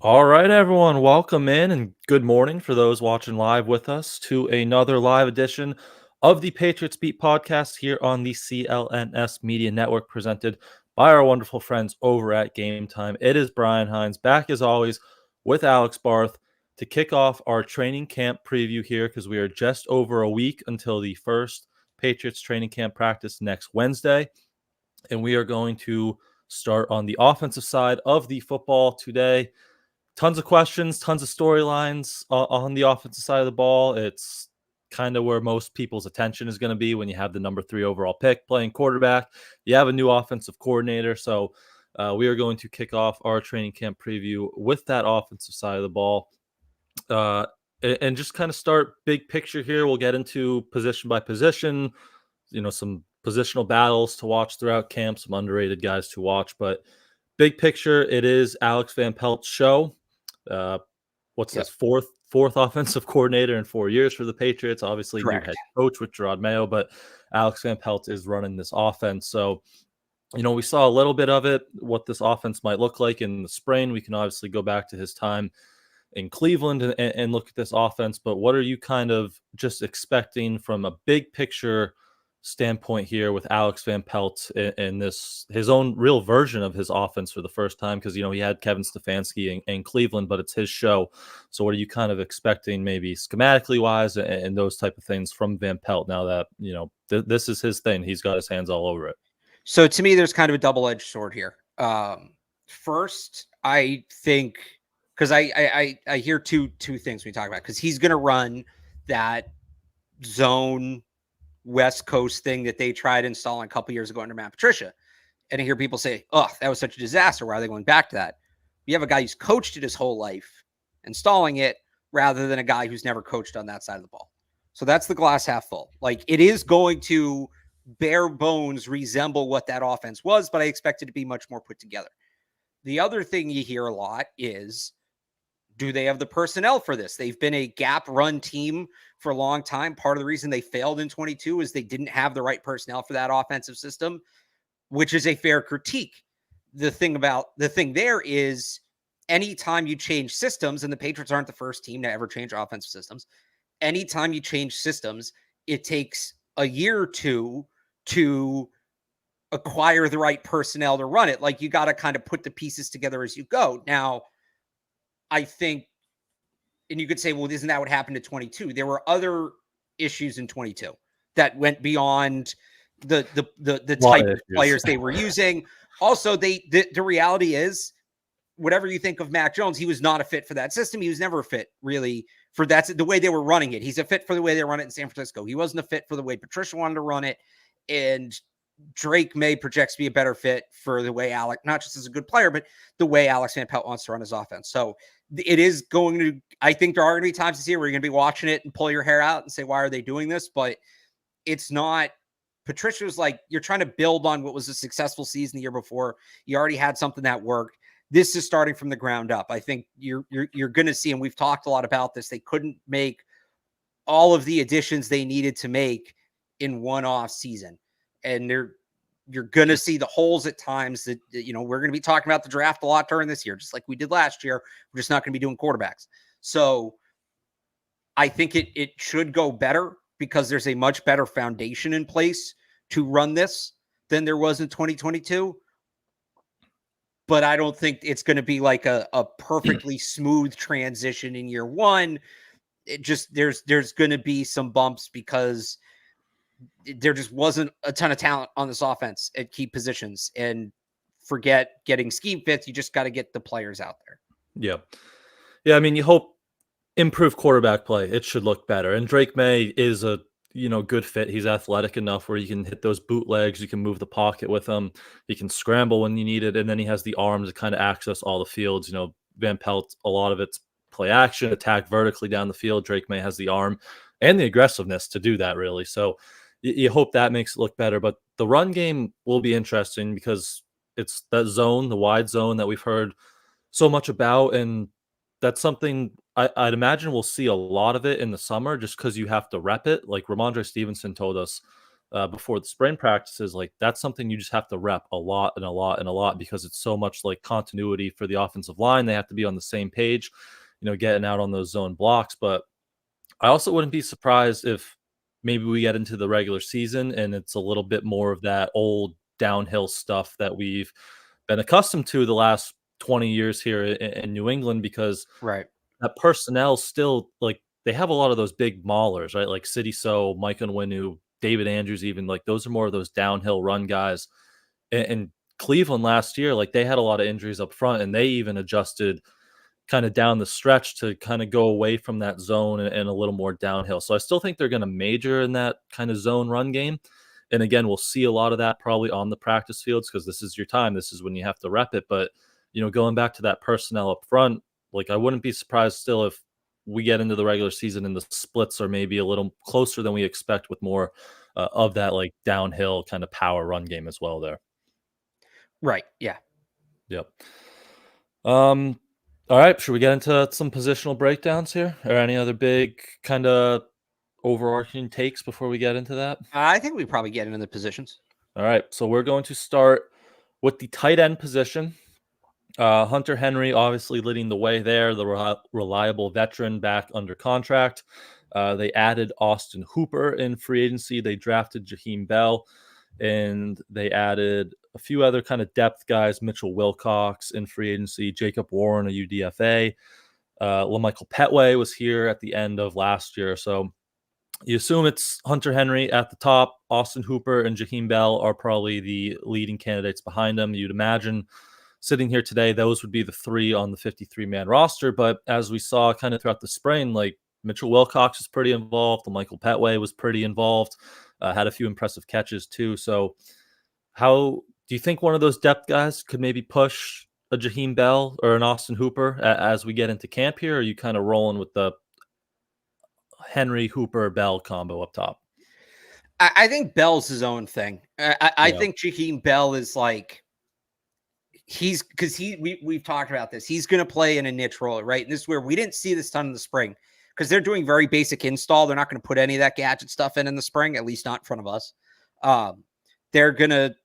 All right, everyone, welcome in and good morning for those watching live with us to another live edition of the Patriots Beat podcast here on the CLNS Media Network, presented by our wonderful friends over at Game Time. It is Brian Hines back as always with Alex Barth to kick off our training camp preview here because we are just over a week until the first Patriots training camp practice next Wednesday, and we are going to start on the offensive side of the football today. Tons of questions, tons of storylines on the offensive side of the ball. It's kind of where most people's attention is going to be when you have the number 3 overall pick playing quarterback. You have a new offensive coordinator. So we are going to kick off our training camp preview with that offensive side of the ball. And just kind of start big picture here. We'll get into position by position, some positional battles to watch throughout camp, some underrated guys to watch. But big picture, it is Alex Van Pelt's show. What's this, fourth offensive coordinator in 4 years for the Patriots? Obviously, Correct. New head coach with Maye, but Alex Van Pelt is running this offense. So, we saw a little bit of it, what this offense might look like in the spring. We can obviously go back to his time in Cleveland and look at this offense. But what are you kind of just expecting from a big picture standpoint here with Alex Van Pelt and this his own real version of his offense for the first time? Because he had Kevin Stefanski in Cleveland, but it's his show. So what are you kind of expecting, maybe schematically wise and those type of things from Van Pelt now that this is his thing? He's got his hands all over it. So to me, there's kind of a double-edged sword here. First, I think because I hear two things we talk about, because he's going to run that zone West Coast thing that they tried installing a couple years ago under Matt Patricia. And I hear people say, oh, that was such a disaster. Why are they going back to that? You have a guy who's coached it his whole life installing it rather than a guy who's never coached on that side of the ball. So that's the glass half full. Like, it is going to bare bones resemble what that offense was, but I expect it to be much more put together. The other thing you hear a lot is, do they have the personnel for this? They've been a gap run team for a long time. Part of the reason they failed in 22 is they didn't have the right personnel for that offensive system, which is a fair critique. The thing there is, anytime you change systems, and the Patriots aren't the first team to ever change offensive systems, anytime you change systems, it takes a year or two to acquire the right personnel to run it. Like, you got to kind of put the pieces together as you go. Now, I think, and you could say, well, isn't that what happened to 22? There were other issues in 22 that went beyond the type of players they were using. Also, the reality is, whatever you think of Mac Jones, he was not a fit for that system. He was never a fit, really, for that's the way they were running it. He's a fit for the way they run it in San Francisco. He wasn't a fit for the way Patricia wanted to run it. And Drake Maye projects to be a better fit for the way Alex, not just as a good player, but the way Alex Van Pelt wants to run his offense. So it is going to, I think there are going to be times this year where you're going to be watching it and pull your hair out and say, why are they doing this? But it's not, Patricia's like, you're trying to build on what was a successful season the year before. You already had something that worked. This is starting from the ground up. I think you're going to see, and we've talked a lot about this, they couldn't make all of the additions they needed to make in one off season. And you're going to see the holes at times that, we're going to be talking about the draft a lot during this year, just like we did last year. We're just not going to be doing quarterbacks. So I think it should go better because there's a much better foundation in place to run this than there was in 2022. But I don't think it's going to be like a perfectly smooth transition in year one. It just, there's going to be some bumps because there just wasn't a ton of talent on this offense at key positions. And forget getting scheme fits. You just got to get the players out there. Yeah. Yeah. I mean, you hope improved quarterback play. It should look better. And Drake Maye is a, good fit. He's athletic enough where you can hit those bootlegs. You can move the pocket with him. He can scramble when you need it. And then he has the arm to kind of access all the fields. Van Pelt, a lot of it's play action, attack vertically down the field. Drake Maye has the arm and the aggressiveness to do that, really. So you hope that makes it look better. But the run game will be interesting because it's that zone, the wide zone that we've heard so much about. And that's something I'd imagine we'll see a lot of it in the summer just because you have to rep it. Like Ramondre Stevenson told us before the spring practices, like that's something you just have to rep a lot and a lot and a lot because it's so much like continuity for the offensive line. They have to be on the same page, getting out on those zone blocks. But I also wouldn't be surprised if maybe we get into the regular season and it's a little bit more of that old downhill stuff that we've been accustomed to the last 20 years here in New England, because Right. that personnel still, like, they have a lot of those big maulers, right? Like City So, Mike Onwenu, David Andrews, even like those are more of those downhill run guys. And Cleveland last year, like they had a lot of injuries up front, and they even adjusted kind of down the stretch to kind of go away from that zone and a little more downhill. So I still think they're going to major in that kind of zone run game. And again, we'll see a lot of that probably on the practice fields because this is your time. This is when you have to rep it. But, going back to that personnel up front, like I wouldn't be surprised still if we get into the regular season and the splits are maybe a little closer than we expect with more of that like downhill kind of power run game as well there. Right. Yeah. Yep. All right. Should we get into some positional breakdowns here, or any other big kind of overarching takes before we get into that? I think we probably get into the positions. All right. So we're going to start with the tight end position. Hunter Henry obviously leading the way there, the reliable veteran back under contract. They added Austin Hooper in free agency. They drafted Jaheim Bell, and they added a few other kind of depth guys, Mitchell Wilcox in free agency, Jacob Warren, a UDFA. LaMichael Petway was here at the end of last year. So you assume it's Hunter Henry at the top. Austin Hooper and Jaheim Bell are probably the leading candidates behind him. You'd imagine sitting here today, those would be the three on the 53-man roster. But as we saw kind of throughout the spring, like Mitchell Wilcox is pretty involved. LaMichael Petway was pretty involved, had a few impressive catches too. So how do you think one of those depth guys could maybe push a Jaheim Bell or an Austin Hooper as we get into camp here? Or are you kind of rolling with the Henry Hooper Bell combo up top? I think Bell's his own thing. I Yeah. think Jaheim Bell is like, we've talked about this. He's going to play in a niche role, right? And this is where we didn't see this ton in the spring because they're doing very basic install. They're not going to put any of that gadget stuff in the spring, at least not in front of us. They're going to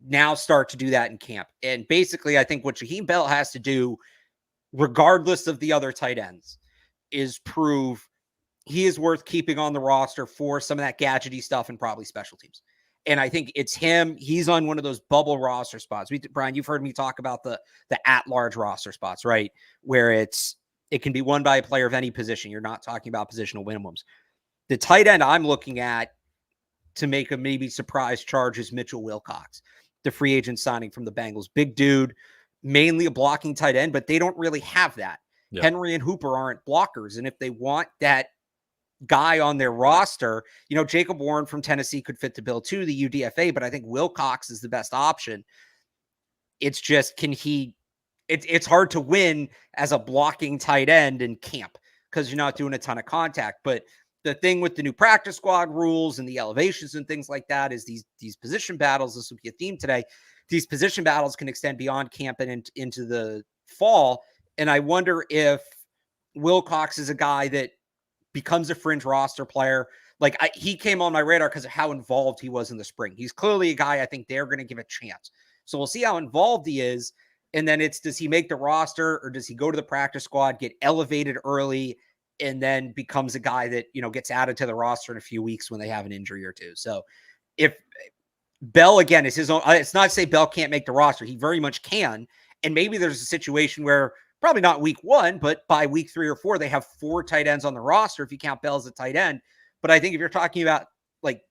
now start to do that in camp. And basically, I think what Jaheim Bell has to do, regardless of the other tight ends, is prove he is worth keeping on the roster for some of that gadgety stuff and probably special teams. And I think it's him. He's on one of those bubble roster spots. Brian, you've heard me talk about the at-large roster spots, right? Where it can be won by a player of any position. You're not talking about positional minimums. The tight end I'm looking at to make a maybe surprise charge is Mitchell Wilcox, the free agent signing from the Bengals. Big dude, mainly a blocking tight end, but they don't really have that. Yeah. Henry and Hooper aren't blockers. And if they want that guy on their roster, Jacob Warren from Tennessee could fit the bill too, the UDFA, but I think Wilcox is the best option. It's just, it's hard to win as a blocking tight end in camp because you're not doing a ton of contact. But the thing with the new practice squad rules and the elevations and things like that is these position battles, this will be a theme today, these position battles can extend beyond camp and into the fall. And I wonder if Wilcox is a guy that becomes a fringe roster player. Like he came on my radar because of how involved he was in the spring. He's clearly a guy I think they're going to give a chance. So we'll see how involved he is. And then does he make the roster or does he go to the practice squad, get elevated early, and then becomes a guy that, gets added to the roster in a few weeks when they have an injury or two. So if Bell, again, is his own, it's not to say Bell can't make the roster. He very much can. And maybe there's a situation where probably not week 1, but by week 3 or 4, they have 4 tight ends on the roster if you count Bell as a tight end. But I think if you're talking about like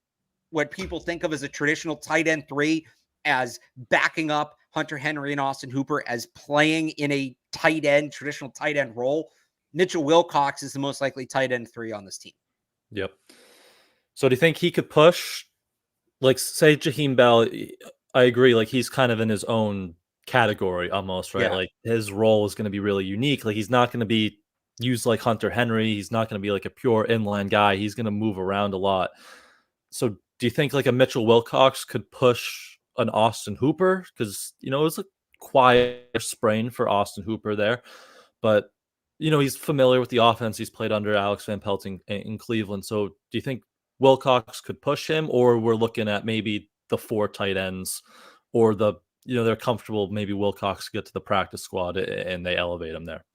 what people think of as a traditional tight end 3 as backing up Hunter Henry and Austin Hooper as playing in a traditional tight end role, Mitchell Wilcox is the most likely tight end 3 on this team. Yep. So do you think he could push, like, say Jaheim Bell? I agree. Like, he's kind of in his own category almost, right? Yeah. Like, his role is going to be really unique. Like, he's not going to be used like Hunter Henry. He's not going to be like a pure inline guy. He's going to move around a lot. So do you think like a Mitchell Wilcox could push an Austin Hooper? Because, it was a quiet sprain for Austin Hooper there. But, he's familiar with the offense. He's played under Alex Van Pelt in Cleveland. So do you think Wilcox could push him, or we're looking at maybe the 4 tight ends, or they're comfortable maybe Wilcox get to the practice squad and they elevate him there.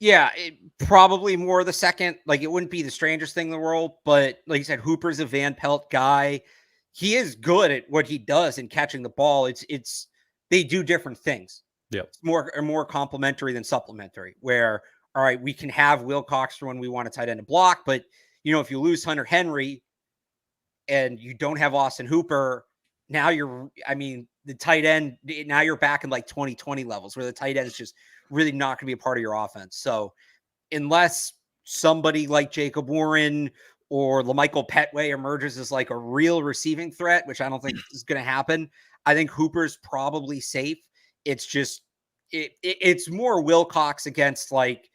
Yeah, probably more the second. Like, it wouldn't be the strangest thing in the world, but like you said, Hooper's a Van Pelt guy. He is good at what he does in catching the ball. It's they do different things. Yeah, It's more complementary than supplementary. Where, all right, we can have Wilcox for when we want a tight end to block, but if you lose Hunter Henry and you don't have Austin Hooper, now the tight end, now you're back in like 2020 levels where the tight end is just really not going to be a part of your offense. So unless somebody like Jacob Warren or LaMichael Petway emerges as like a real receiving threat, which I don't think is going to happen, I think Hooper's probably safe. It's just, it's more Wilcox against like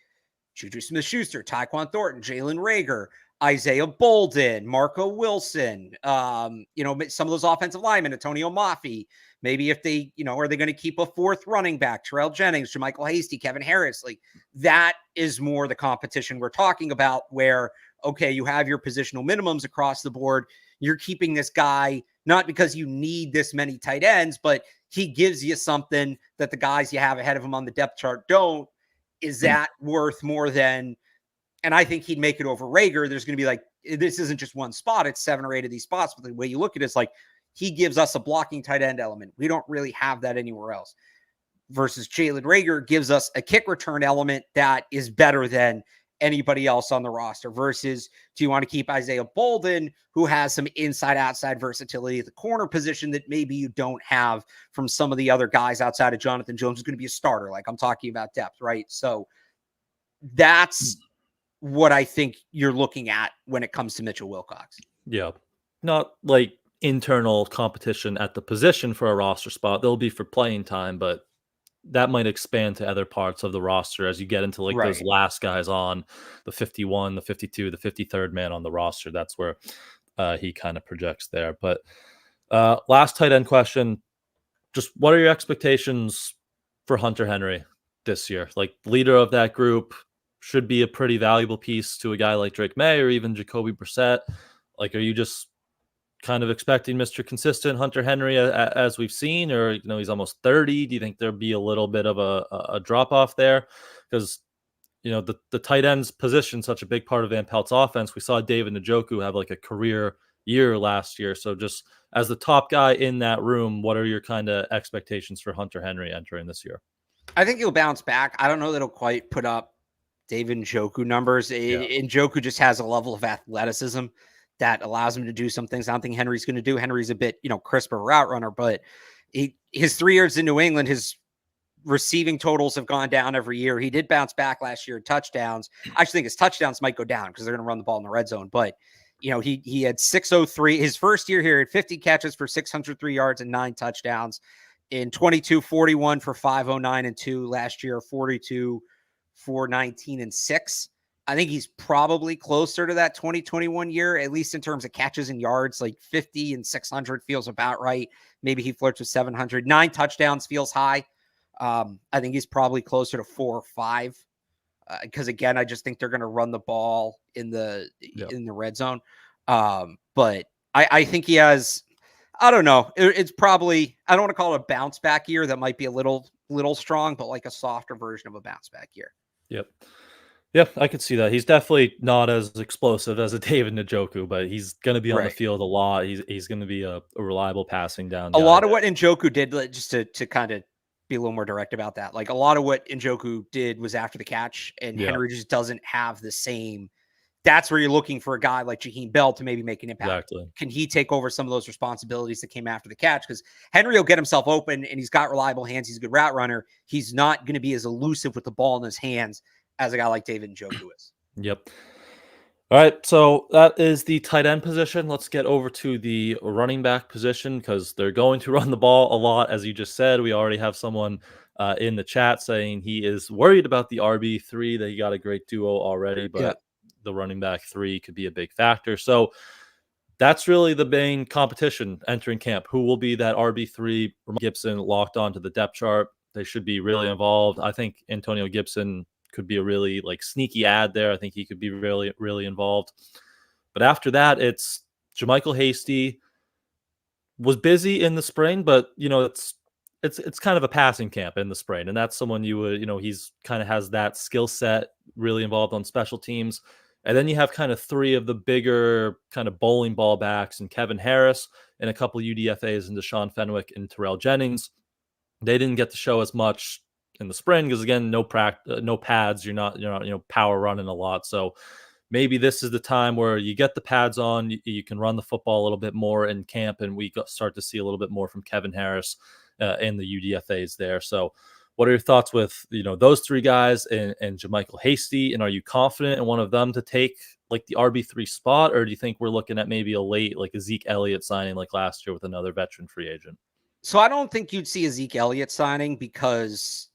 Juju Smith-Schuster, Tyquan Thornton, Jalen Reagor, Isaiah Bolden, Marco Wilson, some of those offensive linemen, Antonio Maffei. Maybe if they, are they going to keep a 4th running back, Terrell Jennings, JaMychal Hasty, Kevin Harris? Like, that is more the competition we're talking about where, okay, you have your positional minimums across the board. You're keeping this guy, not because you need this many tight ends, but he gives you something that the guys you have ahead of him on the depth chart don't. Is that worth more than, and I think he'd make it over Reagor. There's going to be like, this isn't just one spot. It's 7 or 8 of these spots. But the way you look at it is like, he gives us a blocking tight end element. We don't really have that anywhere else. Versus Jalen Reagor gives us a kick return element that is better than anybody else on the roster. Versus, do you want to keep Isaiah Bolden, who has some inside-outside versatility at the corner position that maybe you don't have from some of the other guys outside of Jonathan Jones, who's going to be a starter? Like, I'm talking about depth, right? So that's what I think you're looking at when it comes to Mitchell Wilcox. Yeah. Not like internal competition at the position for a roster spot. They'll be for playing time, but that might expand to other parts of the roster as you get into like those last guys on the 51, the 52, the 53rd man on the roster. That's where he kind of projects there. But last tight end question, just what are your expectations for Hunter Henry this year? Like, leader of that group, should be a pretty valuable piece to a guy like Drake Maye or even Jacoby Brissett. Like, are you just kind of expecting Mr. Consistent Hunter Henry as we've seen, or he's almost 30? Do you think there'll be a little bit of a drop off there? Because the tight ends position such a big part of Van Pelt's offense. We saw David Njoku have like a career year last year. So just as the top guy in that room, what are your kind of expectations for Hunter Henry entering this year? I think he'll bounce back. I don't know that he'll quite put up David Njoku numbers. Njoku just has a level of athleticism that allows him to do some things I don't think Henry's going to do. Henry's a bit, crisper route runner, but his 3 years in New England, his receiving totals have gone down every year. He did bounce back last year in touchdowns. I actually think his touchdowns might go down because they're going to run the ball in the red zone. But, he had 603. His first year here, he had 50 catches for 603 yards and 9 touchdowns. In 22, 41 for 509 and 2. Last year, 42 for 19 and 6. I think he's probably closer to that 2021 year, at least in terms of catches and yards. Like 50 and 600 feels about right. Maybe he flirts with 700. 9 touchdowns feels high. I think he's probably closer to 4 or 5. Because again, I just think they're going to run the ball in the red zone. But I think he has, I don't know. It's probably, I don't want to call it a bounce back year. That might be a little strong, but like a softer version of a bounce back year. Yep. Yeah, I could see that. He's definitely not as explosive as a David Njoku, but he's going to be on the field a lot. He's going to be a reliable passing down guy. A lot of what Njoku did, just to kind of be a little more direct about that, like a lot of what Njoku did was after the catch, and Henry just doesn't have the same. That's where you're looking for a guy like Jaheim Bell to maybe make an impact. Exactly. Can he take over some of those responsibilities that came after the catch? Because Henry will get himself open, and he's got reliable hands. He's a good route runner. He's not going to be as elusive with the ball in his hands as a guy like David Njoku is. Yep. All right, so that is the tight end position. Let's get over to the running back position because they're going to run the ball a lot, as you just said. We already have someone in the chat saying he is worried about the RB3. They got a great duo already, but the running back 3 could be a big factor. So that's really the main competition entering camp. Who will be that RB3? Gibson locked onto the depth chart. They should be really involved. I think Antonio Gibson could be a really sneaky ad there. I think he could be really, really involved. But after that, it's JaMychal Hasty was busy in the spring, but it's kind of a passing camp in the spring, and that's someone you would he's kind of has that skill set, really involved on special teams. And then you have kind of three of the bigger kind of bowling ball backs, and Kevin Harris and a couple UDFAs, and Deshaun Fenwick and Terrell Jennings. They didn't get to show as much in the spring because, again, no pads. You're not power running a lot, so maybe this is the time where you get the pads on, you can run the football a little bit more in camp, and we start to see a little bit more from Kevin Harris and the UDFAs there. So what are your thoughts with those three guys and JaMychal Hasty? And are you confident in one of them to take like the RB3 spot, or do you think we're looking at maybe a late, like a Zeke Elliott signing like last year with another veteran free agent? So I don't think you'd see a Zeke Elliott signing because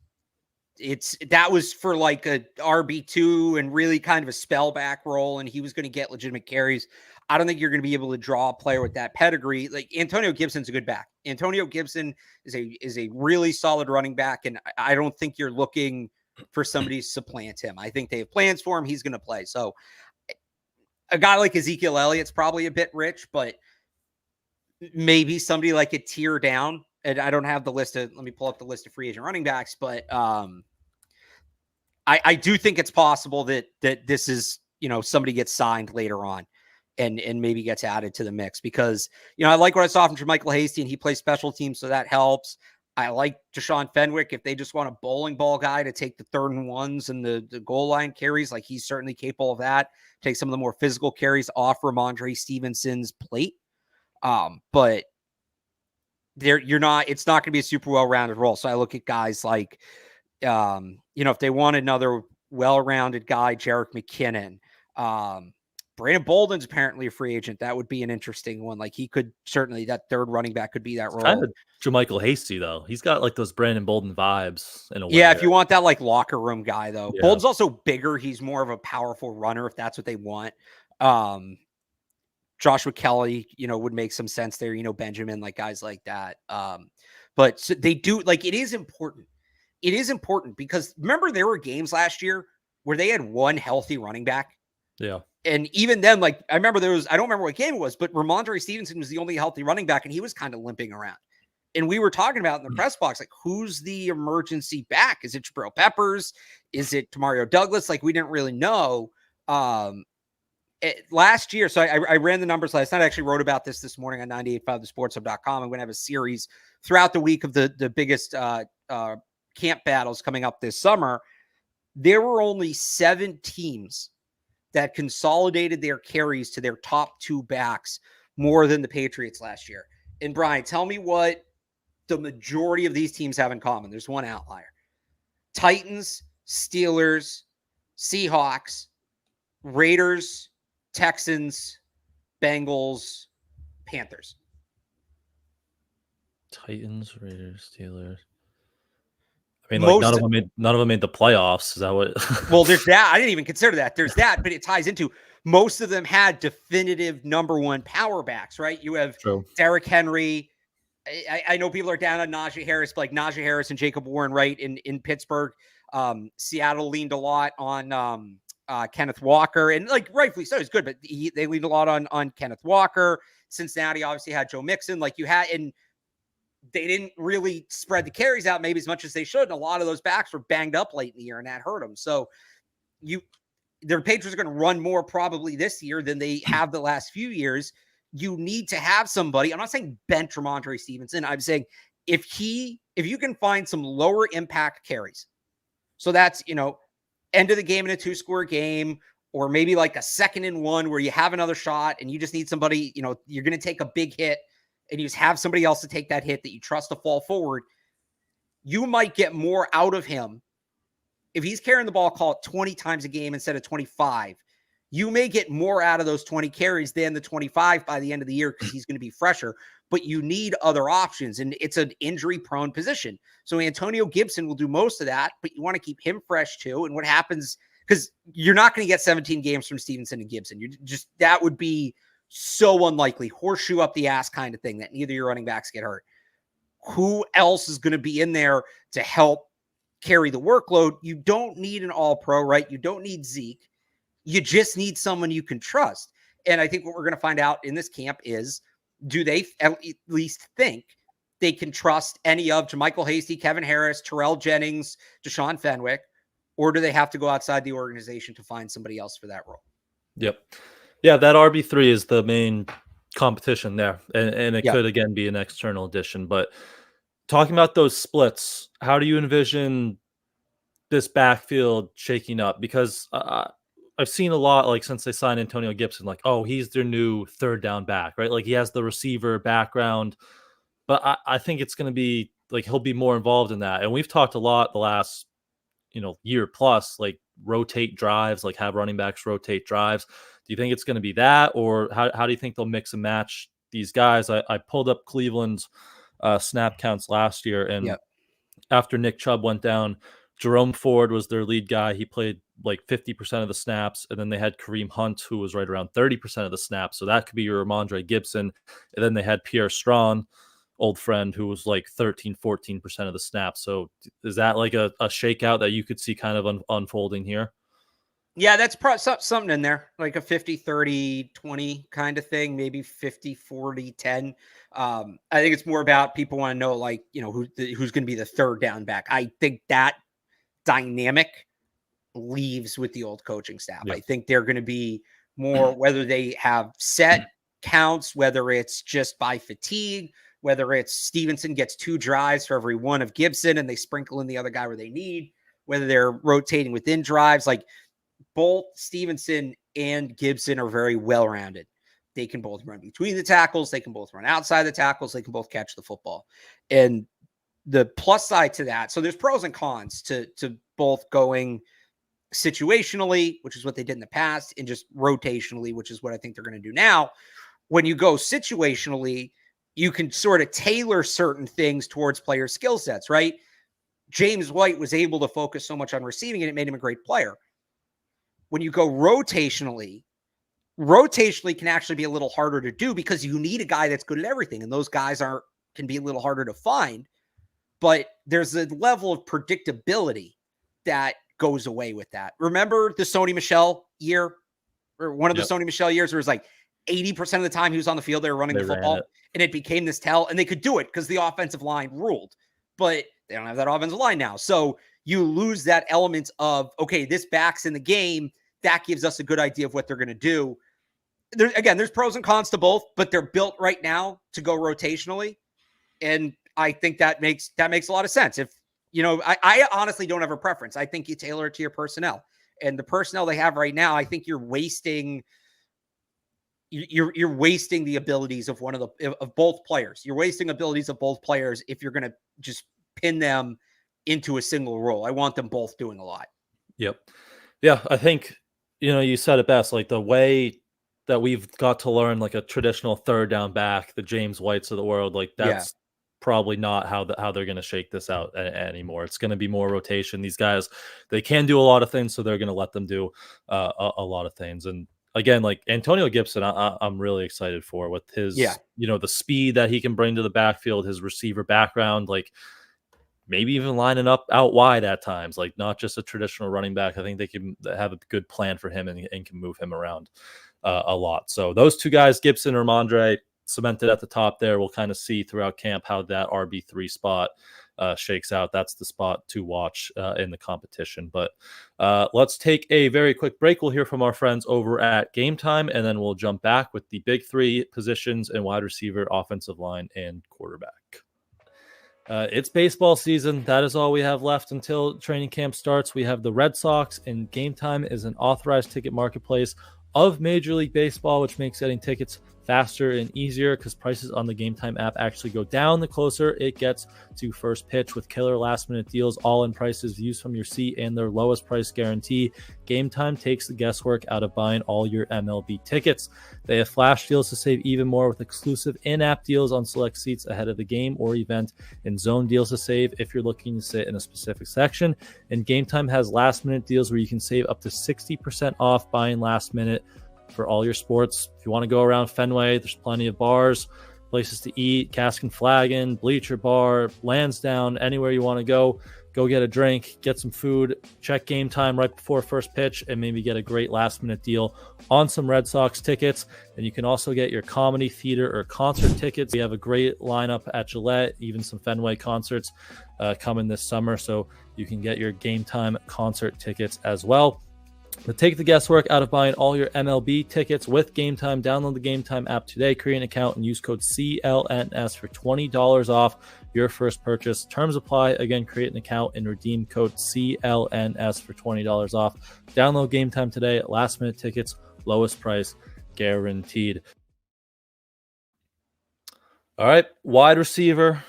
that was for like a RB2 and really kind of a spell back role, and he was going to get legitimate carries. I don't think you're going to be able to draw a player with that pedigree. Like Antonio Gibson's a good back. Antonio Gibson is a really solid running back, and I don't think you're looking for somebody to supplant him. I think they have plans for him. He's going to play. So a guy like Ezekiel Elliott's probably a bit rich, but maybe somebody like a tier down. And I don't have the list let me pull up the list of free agent running backs, but I do think it's possible that this is, somebody gets signed later on and maybe gets added to the mix because, I like what I saw from JaMychal Hasty, and he plays special teams, so that helps. I like Deshaun Fenwick. If they just want a bowling ball guy to take the 3rd and 1s and the goal line carries, like he's certainly capable of that. Take some of the more physical carries off Ramondre Stevenson's plate. But it's not going to be a super well-rounded role. So I look at guys like, if they want another well-rounded guy, Jerick McKinnon, Brandon Bolden's apparently a free agent. That would be an interesting one. Like he could certainly, that 3rd running back could be that role. Kind of JaMychal Hasty though. He's got like those Brandon Bolden vibes in a way. Yeah, if you want that like locker room guy though. Yeah. Bolden's also bigger. He's more of a powerful runner if that's what they want. Joshua Kelly, would make some sense there, Benjamin, like guys like that. But so they do, like, it is important. It is important because remember there were games last year where they had one healthy running back. Yeah. And even then, like, I remember I don't remember what game it was, but Ramondre Stevenson was the only healthy running back, and he was kind of limping around. And we were talking about in the press box, like, who's the emergency back? Is it Jabril Peppers? Is it Demario Douglas? Like, we didn't really know. Last year, so I ran the numbers last night. I actually wrote about this morning on 985thesportshub.com. I'm going to have a series throughout the week of the biggest camp battles coming up this summer. There were only 7 teams that consolidated their carries to their top 2 backs more than the Patriots last year. And Brian, tell me what the majority of these teams have in common. There's one outlier. Titans, Steelers, Seahawks, Raiders, Texans, Bengals, Panthers. Titans, Raiders, Steelers. I mean, like none of them made the playoffs. Is that what? Well, there's that. I didn't even consider that. There's that, but it ties into most of them had definitive number 1 power backs, right? You have Derrick Henry. I know people are down on Najee Harris, but like Najee Harris and Jacob Warren, right? In Pittsburgh, Seattle leaned a lot on Kenneth Walker, and like rightfully so, it's good, but they leaned a lot on Kenneth Walker. Cincinnati obviously had Joe Mixon, like you had, and they didn't really spread the carries out maybe as much as they should. And a lot of those backs were banged up late in the year, and that hurt them. So their Patriots are going to run more probably this year than they have the last few years. You need to have somebody. I'm not saying bench Ramondre Stevenson. I'm saying if you can find some lower impact carries, so that's, end of the game in a 2-score game, or maybe like a 2nd and 1 where you have another shot and you just need somebody, you're going to take a big hit and you just have somebody else to take that hit that you trust to fall forward. You might get more out of him. If he's carrying the ball, call it 20 times a game instead of 25, you may get more out of those 20 carries than the 25 by the end of the year because he's going to be fresher, but you need other options, and it's an injury-prone position. So Antonio Gibson will do most of that, but you want to keep him fresh too. And what happens, because you're not going to get 17 games from Stevenson and Gibson. That would be so unlikely, horseshoe up the ass kind of thing that neither of your running backs get hurt. Who else is going to be in there to help carry the workload? You don't need an all-pro, right? You don't need Zeke. You just need someone you can trust. And I think what we're going to find out in this camp is, do they at least think they can trust any of JaMychal Hasty, Kevin Harris, Terrell Jennings, Deshaun Fenwick, or do they have to go outside the organization to find somebody else for that role? Yep. Yeah, that RB3 is the main competition there. And it could, again, be an external addition. But talking about those splits, how do you envision this backfield shaking up? Because I've seen a lot, like, since they signed Antonio Gibson, like, oh, he's their new third down back, right? Like, he has the receiver background. But I think it's going to be, like, he'll be more involved in that. And we've talked a lot the last, year plus, like, rotate drives, like, have running backs rotate drives. Do you think it's going to be that, or how do you think they'll mix and match these guys? I pulled up Cleveland's snap counts last year, and after Nick Chubb went down, Jerome Ford was their lead guy. He played like 50% of the snaps, and then they had Kareem Hunt, who was right around 30% of the snaps. So that could be your Ramondre Gibson. And then they had Pierre Strong, old friend, who was like 14% of the snaps. So is that like a shakeout that you could see kind of unfolding here? Yeah, that's something in there, like a 50-30-20 kind of thing, maybe 50-40-10. I think it's more about people want to know, like, who's going to be the third down back. I think that dynamic leaves with the old coaching staff. I think they're going to be more, whether they have set counts, whether it's just by fatigue, whether it's Stevenson gets 2 drives for every one of Gibson and they sprinkle in the other guy where they need, whether they're rotating within drives. Like, both Stevenson and Gibson are very well-rounded. They can both run between the tackles. They can both run outside the tackles. They can both catch the football. And the plus side to that, so there's pros and cons to both going situationally, which is what they did in the past, and just rotationally, which is what I think they're going to do now. When you go situationally, you can sort of tailor certain things towards player skill sets, right? James White was able to focus so much on receiving, and it made him a great player. When you go rotationally can actually be a little harder to do because you need a guy that's good at everything. And those guys can be a little harder to find, but there's a level of predictability that goes away with that. Remember the Sony Michel year, or one of the Sony Michel years, where it was like 80% of the time he was on the field, they were running the football, and it became this tell, and they could do it because the offensive line ruled, but they don't have that offensive line now. So you lose that element of, okay, this back's in the game. That gives us a good idea of what they're going to do. There's pros and cons to both, but they're built right now to go rotationally. And I think that makes a lot of sense. If, I honestly don't have a preference. I think you tailor it to your personnel, and the personnel they have right now, I think you're wasting the abilities of of both players. You're wasting abilities of both players if you're going to just pin them into a single role. I want them both doing a lot. Yep. Yeah, I think, you said it best. Like, the way that we've got to learn, like, a traditional third down back, the James Whites of the world, like, that's probably not how they're going to shake this out anymore. It's going to be more rotation. These guys, they can do a lot of things, so they're going to let them do a lot of things. And again, like, Antonio Gibson, I'm really excited for, with his, the speed that he can bring to the backfield, his receiver background, like, maybe even lining up out wide at times, like, not just a traditional running back. I think they can have a good plan for him and can move him around a lot. So those two guys, Gibson or Ramondre, cemented at the top there. We'll kind of see throughout camp how that RB3 spot shakes out. That's the spot to watch in the competition. But let's take a very quick break. We'll hear from our friends over at Game Time, and then we'll jump back with the big 3 positions in wide receiver, offensive line, and quarterback. It's baseball season. That is all we have left until training camp starts. We have the Red Sox, and Game Time is an authorized ticket marketplace of Major League Baseball, which makes getting tickets faster and easier because prices on the Game Time app actually go down the closer it gets to first pitch, with killer last-minute deals, all-in prices, views from your seat, and their lowest price guarantee. Game Time takes the guesswork out of buying all your MLB tickets. They have flash deals to save even more, with exclusive in-app deals on select seats ahead of the game or event, and zone deals to save if you're looking to sit in a specific section. And Game Time has last-minute deals where you can save up to 60% off buying last minute for all your sports. If you want to go around Fenway, there's plenty of bars. places to eat, Cask and Flagon, Bleacher Bar, Lansdowne, anywhere you want to go get a drink, get some food, check Game Time right before first pitch, and maybe get a great last-minute deal on some Red Sox tickets. And you can also get your comedy, theater, or concert tickets. We have a great lineup at Gillette, even some Fenway concerts coming this summer, so you can get your Game Time concert tickets as well. To take the guesswork out of buying all your MLB tickets with Game Time, download the Game Time app today, create an account, and use code CLNS for $20 off your first purchase. Terms apply. Again, create an account and redeem code CLNS for $20 off. Download Game Time today. Last minute tickets, lowest price guaranteed. All right, wide receiver,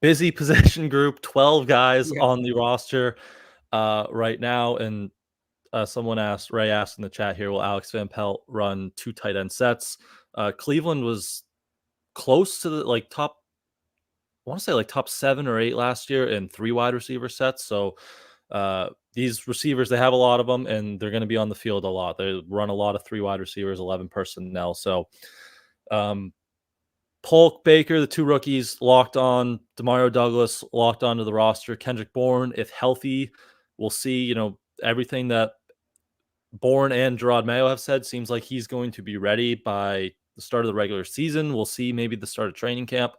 busy position group, 12 guys on the roster right now, and Ray asked in the chat here, will Alex Van Pelt run 2 tight end sets? Cleveland was close to the top, I want to say top 7 or 8 last year in 3 wide receiver sets. So these receivers, they have a lot of them, and they're going to be on the field a lot. They run a lot of 3 wide receivers, 11 personnel. So Polk, Baker, the 2 rookies locked on. Demario Douglas locked onto the roster. Kendrick Bourne, if healthy, we'll see, everything that Bourne and Gerard Mayo have said seems like he's going to be ready by the start of the regular season. We'll see maybe the start of training camp.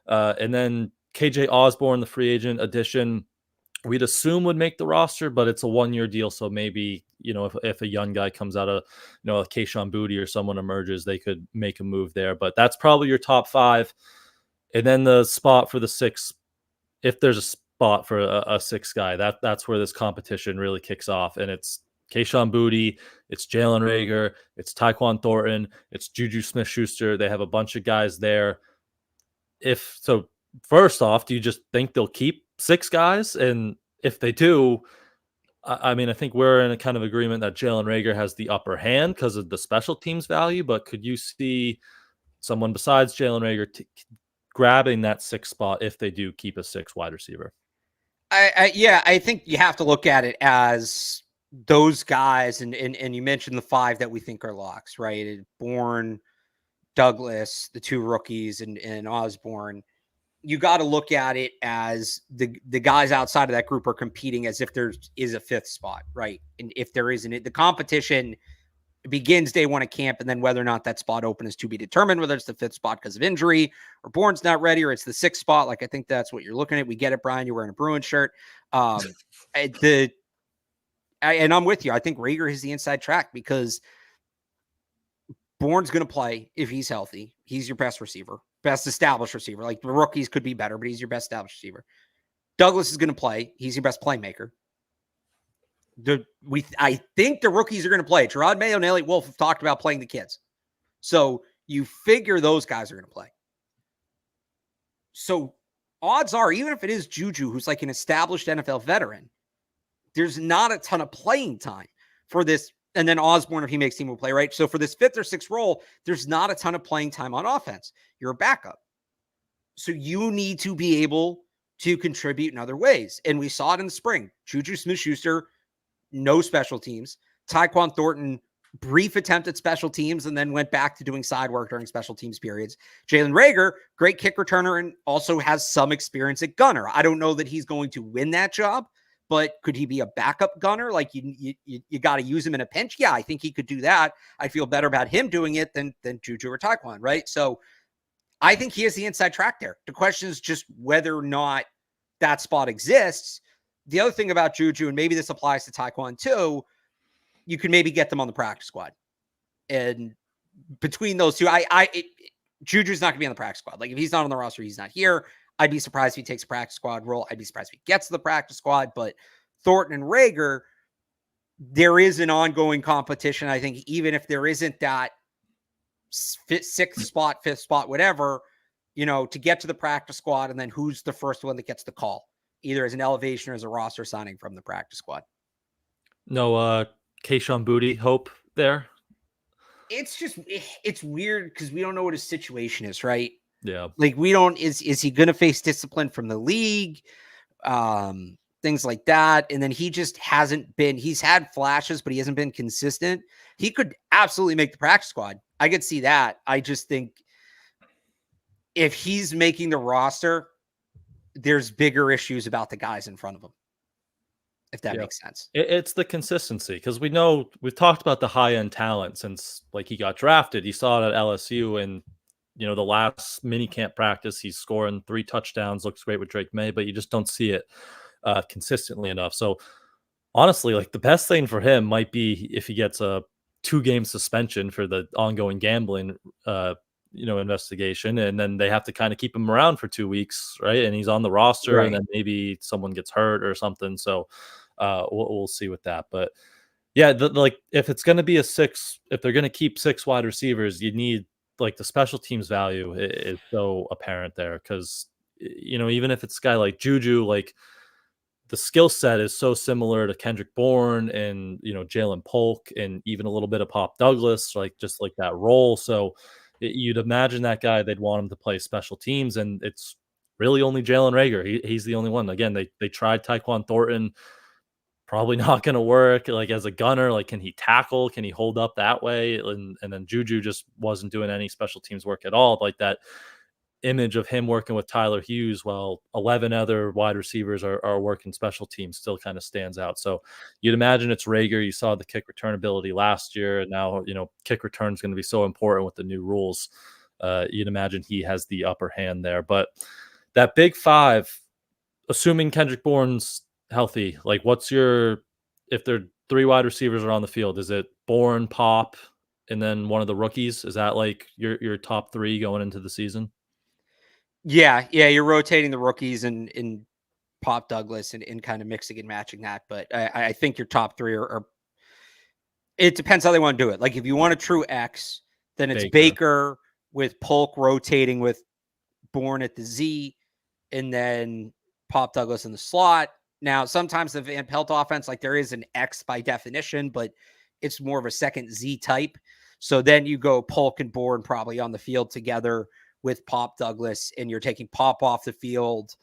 And then KJ Osborne, the free agent addition, we'd assume would make the roster, but it's a 1-year deal. So maybe, if a young guy comes out of, a Keyshawn Boutte or someone emerges, they could make a move there. But that's probably your top 5. And then the spot for the 6, if there's a spot for a 6 guy, that's where this competition really kicks off. And it's Keyshawn Boutte, it's Jalen Reagor, it's Tyquan Thornton, it's Juju Smith-Schuster. They have a bunch of guys there. First off, do you just think they'll keep 6 guys? And if they do, I think we're in a kind of agreement that Jalen Reagor has the upper hand because of the special teams value, but could you see someone besides Jalen Reagor grabbing that 6th spot if they do keep a 6 wide receiver? I think you have to look at it as those guys, and you mentioned the 5 that we think are locks, right? Bourne, Douglas, the 2 rookies, and Osborne. You got to look at it as the guys outside of that group are competing as if there is a 5th spot, right? And if there isn't, the competition begins day 1 of camp, and then whether or not that spot open is to be determined, whether it's the 5th spot because of injury or Bourne's not ready, or it's the 6th spot. I think that's what you're looking at. We get it, Brian. You're wearing a Bruins shirt. And I'm with you. I think Reagor is the inside track because Bourne's going to play if he's healthy. He's your best receiver, best established receiver. The rookies could be better, but he's your best established receiver. Douglas is going to play. He's your best playmaker. I think the rookies are going to play. Gerard Mayo and Elliott Wolf have talked about playing the kids. So you figure those guys are going to play. So odds are, even if it is Juju, who's an established NFL veteran, there's not a ton of playing time for this. And then Osborne, if he makes team, will play, right? So for this 5th or 6th role, there's not a ton of playing time on offense. You're a backup. So you need to be able to contribute in other ways. And we saw it in the spring. Juju Smith-Schuster, no special teams. Tyquan Thornton, brief attempt at special teams and then went back to doing side work during special teams periods. Jalen Reagor, great kick returner and also has some experience at gunner. I don't know that he's going to win that job, but could he be a backup gunner? You got to use him in a pinch. Yeah, I think he could do that. I feel better about him doing it than Juju or Tyquan, right? So I think he has the inside track there. The question is just whether or not that spot exists. The other thing about Juju, and maybe this applies to Tyquan too, you can maybe get them on the practice squad. And between those two, Juju's not going to be on the practice squad. If he's not on the roster, he's not here. I'd be surprised if he takes a practice squad role. I'd be surprised if he gets to the practice squad. But Thornton and Reagor, there is an ongoing competition. I think even if there isn't that 6th spot, 5th spot, whatever, to get to the practice squad, and then who's the first one that gets the call, either as an elevation or as a roster signing from the practice squad. No Keyshawn Boutte hope there? It's weird because we don't know what his situation is, right? Yeah. We don't, is he going to face discipline from the league? Things like that. And then he just hasn't been, he's had flashes, but he hasn't been consistent. He could absolutely make the practice squad. I could see that. I just think if he's making the roster, there's bigger issues about the guys in front of him, if that makes sense. It's the consistency, because we know we've talked about the high end talent since like he got drafted. You saw it at LSU, and the last mini camp practice, he's scoring 3 touchdowns, looks great with Drake Maye, but you just don't see it consistently enough. So honestly, like the best thing for him might be if he gets a 2-game suspension for the ongoing gambling, investigation, and then they have to kind of keep him around for 2 weeks, right? And he's on the roster, and Right. then maybe someone gets hurt or something. So we'll see with that. But yeah, like if it's going to be if they're going to keep 6 wide receivers, you need like the special teams value is so apparent there, because even if it's a guy like Juju, like the skill set is so similar to Kendrick Bourne and Jalen Polk and even a little bit of Pop Douglas, like just like that role. So you'd imagine that guy, they'd want him to play special teams, and it's really only Jalen Rager. He's the only one. Again, they tried Tyquan Thornton, probably not going to work. Like as a gunner, like can he tackle? Can he hold up that way? And then Juju just wasn't doing any special teams work at all. Like that image of him working with Tyler Hughes while 11 other wide receivers are working special teams still kind of stands out. So you'd imagine it's Rager. You saw the kick return ability last year, and now kick return is going to be so important with the new rules. You'd imagine he has the upper hand there. But that big 5, assuming Kendrick Bourne's healthy, like if there 3 wide receivers are on the field, is it Bourne, Pop, and then one of the rookies? Is that like your top 3 going into the season? Yeah, you're rotating the rookies and Pop Douglas and kind of mixing and matching that. But I think your top 3 are. It depends how they want to do it. Like if you want a true X, then it's Baker with Polk rotating with Bourne at the Z, and then Pop Douglas in the slot. Now, sometimes the Van Pelt offense, like there is an X by definition, but it's more of a second Z type. So then you go Polk and Bourne probably on the field together with Pop Douglas, and you're taking Pop off the field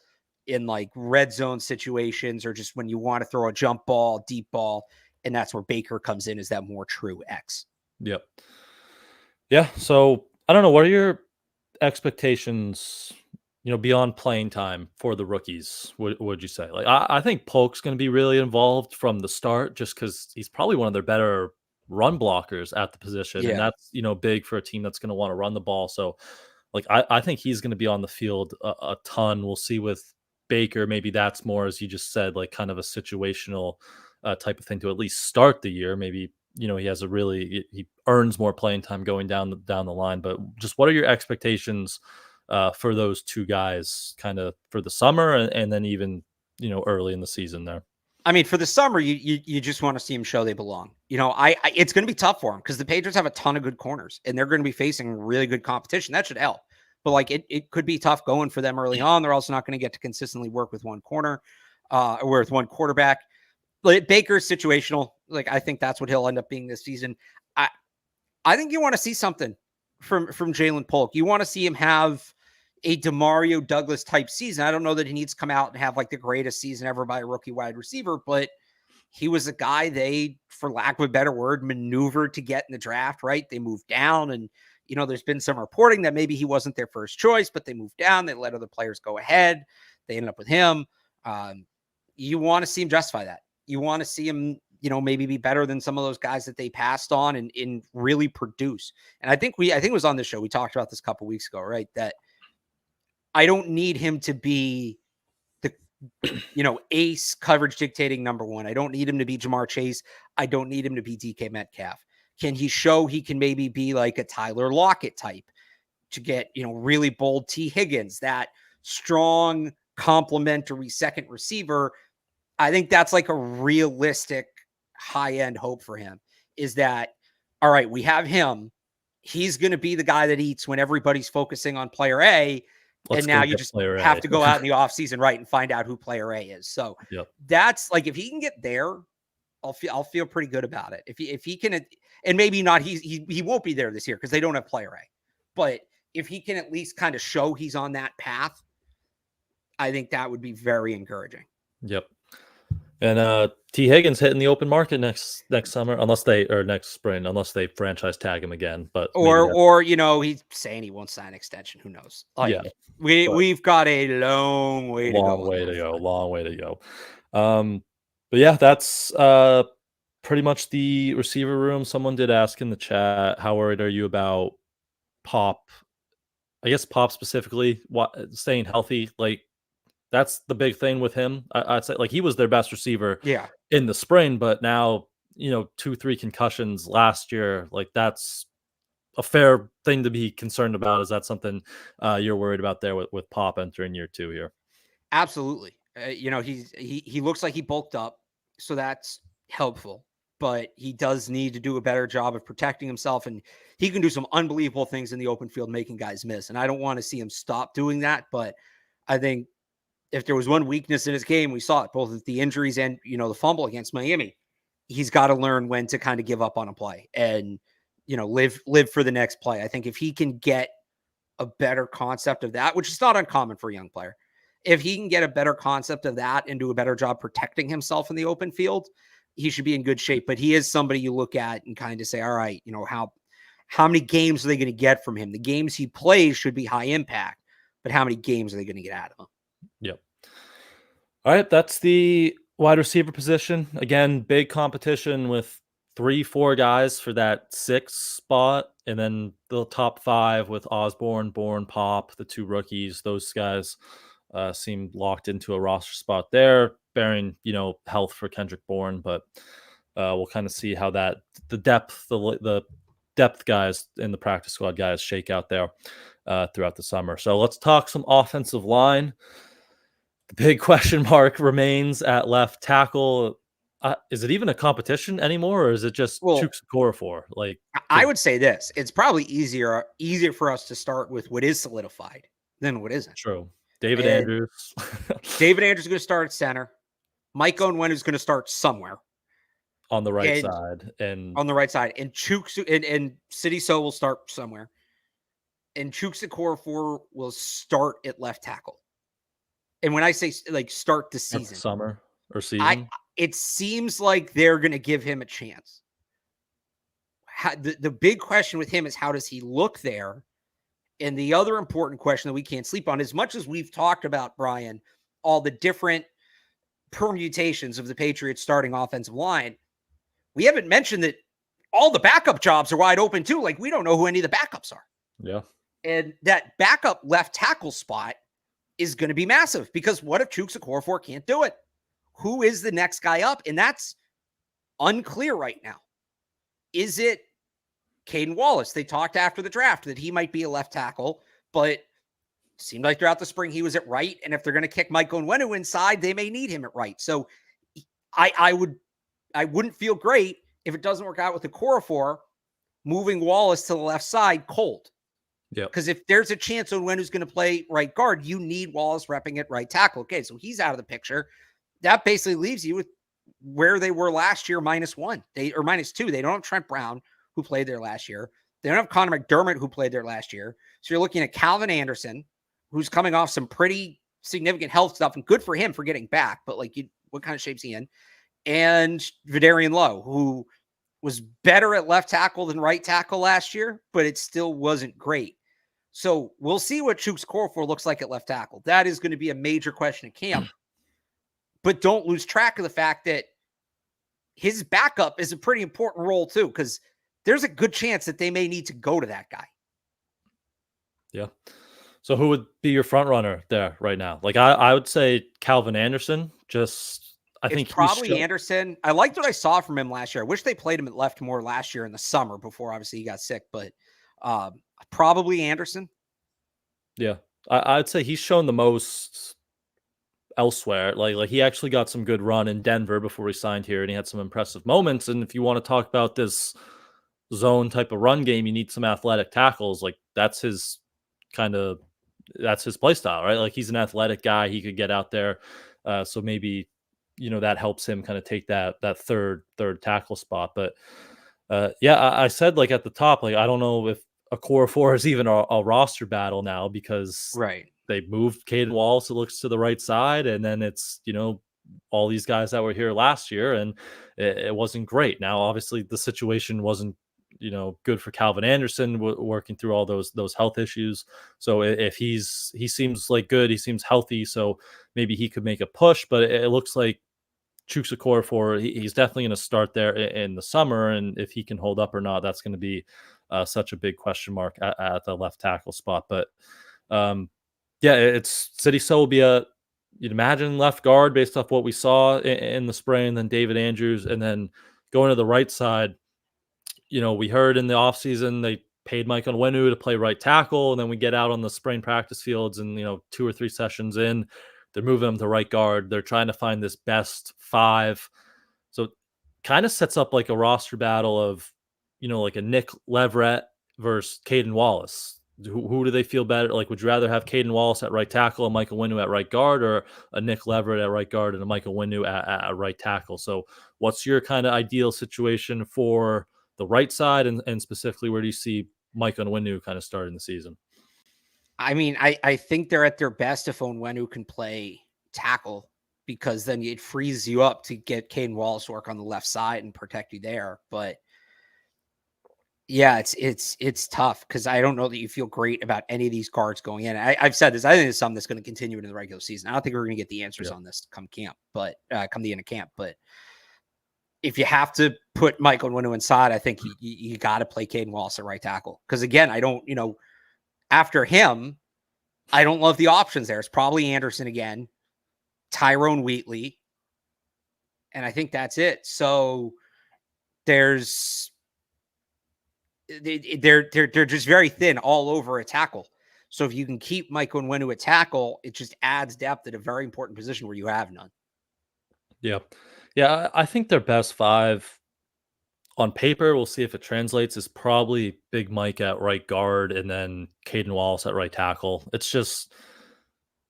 in like red zone situations or just when you want to throw a jump ball, deep ball. And that's where Baker comes in as that more true X. Yep. Yeah. So I don't know. What are your expectations, beyond playing time for the rookies? Would you say? Like, I think Polk's going to be really involved from the start, just because he's probably one of their better run blockers at the position. And that's, big for a team that's going to want to run the ball. So like, I think he's going to be on the field a ton. We'll see with Baker. Maybe that's more, as you just said, like kind of a situational type of thing to at least start the year. Maybe he has he earns more playing time going down the line. But just what are your expectations for those 2 guys, kind of for the summer and then even early in the season there? I mean, for the summer, you just want to see them show they belong. It's going to be tough for them because the Patriots have a ton of good corners and they're going to be facing really good competition. That should help. But like it could be tough going for them early on. They're also not going to get to consistently work with one corner or with one quarterback. But Baker's situational. Like I think that's what he'll end up being this season. I think you want to see something from Jalen Polk. You want to see him have a DeMario Douglas type season. I don't know that he needs to come out and have like the greatest season ever by a rookie wide receiver, but he was a guy they, for lack of a better word, maneuvered to get in the draft, right? They moved down and, there's been some reporting that maybe he wasn't their first choice, but they moved down. They let other players go ahead. They ended up with him. You want to see him justify that. You want to see him, maybe be better than some of those guys that they passed on and really produce. And I think it was on this show. We talked about this a couple weeks ago, right? That I don't need him to be the, ace coverage dictating number 1. I don't need him to be Jamar Chase. I don't need him to be DK Metcalf. Can he show he can maybe be like a Tyler Lockett type to get, really bold T. Higgins, that strong complementary second receiver? I think that's like a realistic high-end hope for him is that, all right, we have him. He's going to be the guy that eats when everybody's focusing on player A. And now you just have to go out in the offseason, right, and find out who player A is. So that's like, if he can get there, I'll feel pretty good about it. If he can, and maybe not, he won't be there this year because they don't have player A. But if he can at least kind of show he's on that path, I think that would be very encouraging. Yep. And T. Higgins hitting the open market next summer, next spring, unless they franchise tag him again. But maybe or he's saying he won't sign an extension. Who knows? Like, yeah, we've got a long way to go. Long way to go. But yeah, that's pretty much the receiver room. Someone did ask in the chat, how worried are you about Pop? I guess Pop specifically, staying healthy. Like, that's the big thing with him. I'd say, like, he was their best receiver in the spring, but now, 2-3 concussions last year, like, that's a fair thing to be concerned about. Is that something you're worried about there with Pop entering year 2 here? Absolutely. He looks like he bulked up, so that's helpful. But he does need to do a better job of protecting himself, and he can do some unbelievable things in the open field, making guys miss. And I don't want to see him stop doing that. But I think if there was one weakness in his game, we saw it both with the injuries and the fumble against Miami. He's got to learn when to kind of give up on a play and live for the next play. I think if he can get a better concept of that, which is not uncommon for a young player, if he can get a better concept of that and do a better job protecting himself in the open field, he should be in good shape. But he is somebody you look at and kind of say, all right, how many games are they going to get from him? The games he plays should be high impact, but how many games are they going to get out of him? Yep. All right, that's the wide receiver position. Again, big competition with 3-4 guys for that 6 spot, and then the top 5 with Osborne, Bourne, Pop, the 2 rookies. Those guys seem locked into a roster spot there, bearing health for Kendrick Bourne, but we'll kind of see how the depth guys and the practice squad guys shake out there throughout the summer. So let's talk some offensive line. The big question mark remains at left tackle. Is it even a competition anymore, or is it just Chuks Okorafor? Like, I would say this: it's probably easier for us to start with what is solidified than what isn't. True. David Andrews. David Andrews is going to start at center. Mike Onwenu is going to start somewhere on the right side, and Chuks and City So will start somewhere, and Chuks Okorafor will start at left tackle. And when I say like start the season, summer or season, it seems like they're going to give him a chance. The big question with him is, how does he look there? And the other important question that we can't sleep on, as much as we've talked about, Brian, all the different permutations of the Patriots starting offensive line, we haven't mentioned that all the backup jobs are wide open too. Like, we don't know who any of the backups are. Yeah. And that backup left tackle spot is going to be massive, because what if Chuks Okorafor can't do it? Who is the next guy up? And that's unclear right now. Is it Caden Wallace? They talked after the draft that he might be a left tackle, but it seemed like throughout the spring he was at right. And if they're going to kick Mike Onwenu inside, they may need him at right. So I wouldn't feel great if it doesn't work out with the Okorafor moving Wallace to the left side cold. Yeah. Because if there's a chance Onwenu's going to play right guard, you need Wallace repping at right tackle. Okay, so he's out of the picture. That basically leaves you with where they were last year, -1 or -2. They don't have Trent Brown, who played there last year. They don't have Connor McDermott, who played there last year. So you're looking at Calvin Anderson, who's coming off some pretty significant health stuff, and good for him for getting back. But what kind of shape's he in? And Vidarian Lowe, who was better at left tackle than right tackle last year, but it still wasn't great. So we'll see what Chuks Okorafor looks like at left tackle. That is going to be a major question at camp. But don't lose track of the fact that his backup is a pretty important role too, because there's a good chance that they may need to go to that guy. Yeah. So who would be your front runner there right now? Like, I would say Calvin Anderson. I think probably Anderson. I liked what I saw from him last year. I wish they played him at left more last year in the summer before obviously he got sick, but probably Anderson. Yeah. I'd say he's shown the most elsewhere. Like he actually got some good run in Denver before he signed here, and he had some impressive moments. And if you want to talk about this zone type of run game, you need some athletic tackles. Like, that's his play style, right? Like, he's an athletic guy. He could get out there. So maybe, that helps him kind of take that third tackle spot. But I said, like, at the top, like, I don't know if Okorafor is even a roster battle now, because right, they moved Caden Wallace, it looks, to the right side, and then it's all these guys that were here last year, and it wasn't great. Now, obviously, the situation wasn't good for Calvin Anderson working through all those health issues. So if he seems like good, he seems healthy, so maybe he could make a push. But it looks like Chukwuekorfor, he's definitely going to start there in the summer, and if he can hold up or not, that's going to be such a big question mark at the left tackle spot. But yeah, it's City So will be you'd imagine left guard based off what we saw in the spring, then David Andrews, and then going to the right side. We heard in the offseason they paid Mike Onwenu to play right tackle, and then we get out on the spring practice fields, and 2 or 3 sessions in, they're moving him to right guard. They're trying to find this best 5. So kind of sets up like a roster battle of, like a Nick Leverett versus Caden Wallace. Who do they feel better? Like, would you rather have Caden Wallace at right tackle and Michael Onwenu at right guard, or a Nick Leverett at right guard and a Michael Onwenu at right tackle? So what's your kind of ideal situation for the right side, and specifically, where do you see Mike Onwenu kind of starting the season? I mean, I think they're at their best if Onwenu can play tackle, because then it frees you up to get Caden Wallace work on the left side and protect you there. But yeah, it's tough because I don't know that you feel great about any of these guards going in. I've said this. I think it's something that's going to continue into the regular season. I don't think we're going to get the answers on this come camp, but come the end of camp. But if you have to put Michael Onwenu inside, I think you got to play Caden Wallace at right tackle. Because again, I don't, after him, I don't love the options there. It's probably Anderson again, Tyrone Wheatley, and I think that's it. So they're just very thin all over a tackle. So if you can keep Michael Onwenu at tackle, it just adds depth at a very important position where you have none. Yeah, I think their best 5 on paper, we'll see if it translates, is probably Big Mike at right guard and then Caden Wallace at right tackle. It's just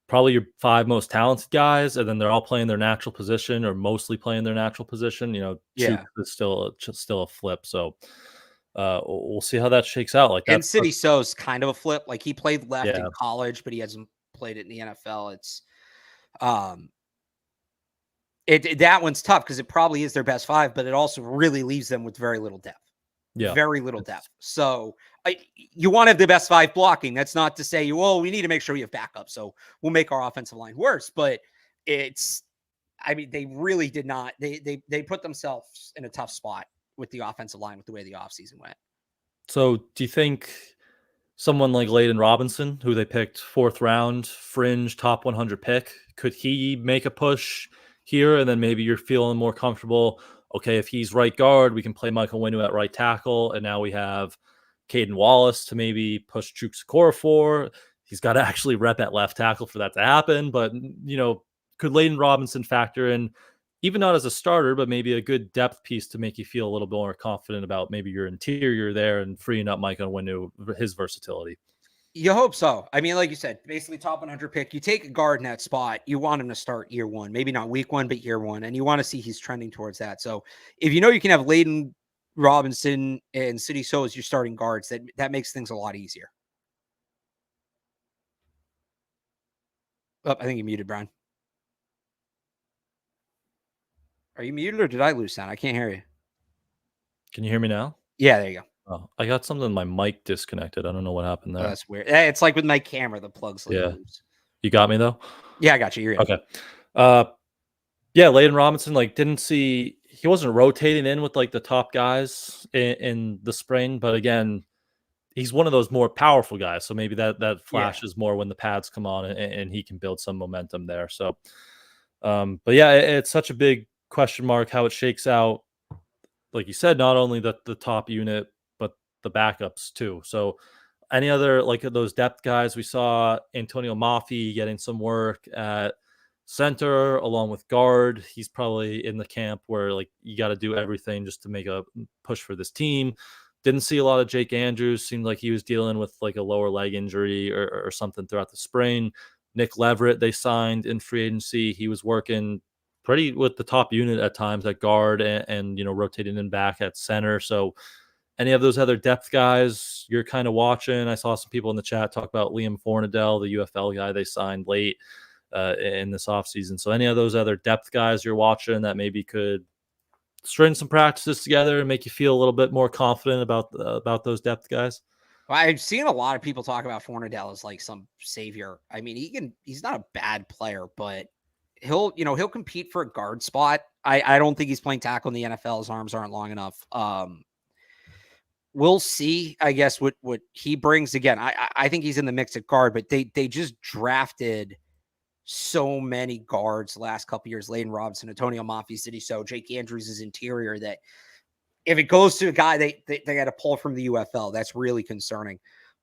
probably your 5 most talented guys, and then they're all playing their natural position or mostly playing their natural position. Chuk is still a flip. So we'll see how that shakes out. Like, and that's City So's kind of a flip. Like, he played left in yeah. college, but he hasn't played it in the NFL. It's that one's tough because it probably is their best 5, but it also really leaves them with very little depth. Yeah. Very little depth. So you want to have the best 5 blocking. That's not to say, well, we need to make sure we have backup. So we'll make our offensive line worse. But they really did not. They put themselves in a tough spot with the offensive line with the way the offseason went. So do you think someone like Layden Robinson, who they picked 4th round, fringe top 100 pick, could he make a push here? And then maybe you're feeling more comfortable. Okay, if he's right guard, we can play Michael Onwenu at right tackle, and now we have Caden Wallace to maybe push Chukwuekorfor. He's got to actually rep at left tackle for that to happen. But could Layden Robinson factor in, even not as a starter, but maybe a good depth piece to make you feel a little bit more confident about maybe your interior there and freeing up Mike Onwenu, his versatility? You hope so. I mean, like you said, basically top 100 pick. You take a guard in that spot, you want him to start year 1, maybe not week 1, but year 1, and you want to see he's trending towards that. So if you can have Layden Robinson and City So as your starting guards, that makes things a lot easier. Oh, I think you muted, Brian. Are you muted or did I lose sound? I can't hear you. Can you hear me now? Yeah, there you go. Oh, I got something. My mic disconnected. I don't know what happened there. Oh, that's weird. It's like with my camera, the plug's like loose. You got me though? Yeah, I got you. You're in. Okay. Yeah, Layden Robinson, he wasn't rotating in with like the top guys in the spring, but again, he's one of those more powerful guys. So maybe that flashes more when the pads come on, and he can build some momentum there. So, but yeah, it's such a big question mark how it shakes out. Like you said, not only the top unit, but the backups too. So any other, like those depth guys, we saw Antonio Mafi getting some work at center along with guard. He's probably in the camp where like you got to do everything just to make a push for this team. Didn't see a lot of Jake Andrews. Seemed like he was dealing with like a lower leg injury or something throughout the spring. Nick Leverett, they signed in free agency. He was working pretty with the top unit at times at guard and rotating in back at center. So any of those other depth guys you're kind of watching? I saw some people in the chat talk about Liam Fornadell, the UFL guy they signed late. in this offseason. So any of those other depth guys you're watching that maybe could string some practices together and make you feel a little bit more confident about those depth guys? Well, I've seen a lot of people talk about Fornadell as like some savior. I mean, he's not a bad player, but he'll compete for a guard spot. I don't think he's playing tackle in the NFL. His arms aren't long enough. We'll see, I guess, what he brings. Again, I think he's in the mix at guard, but they just drafted so many guards the last couple years. Layden Robinson, Antonio Mafi, City So, Jake Andrews is interior, that if it goes to a guy they got to pull from the UFL, that's really concerning.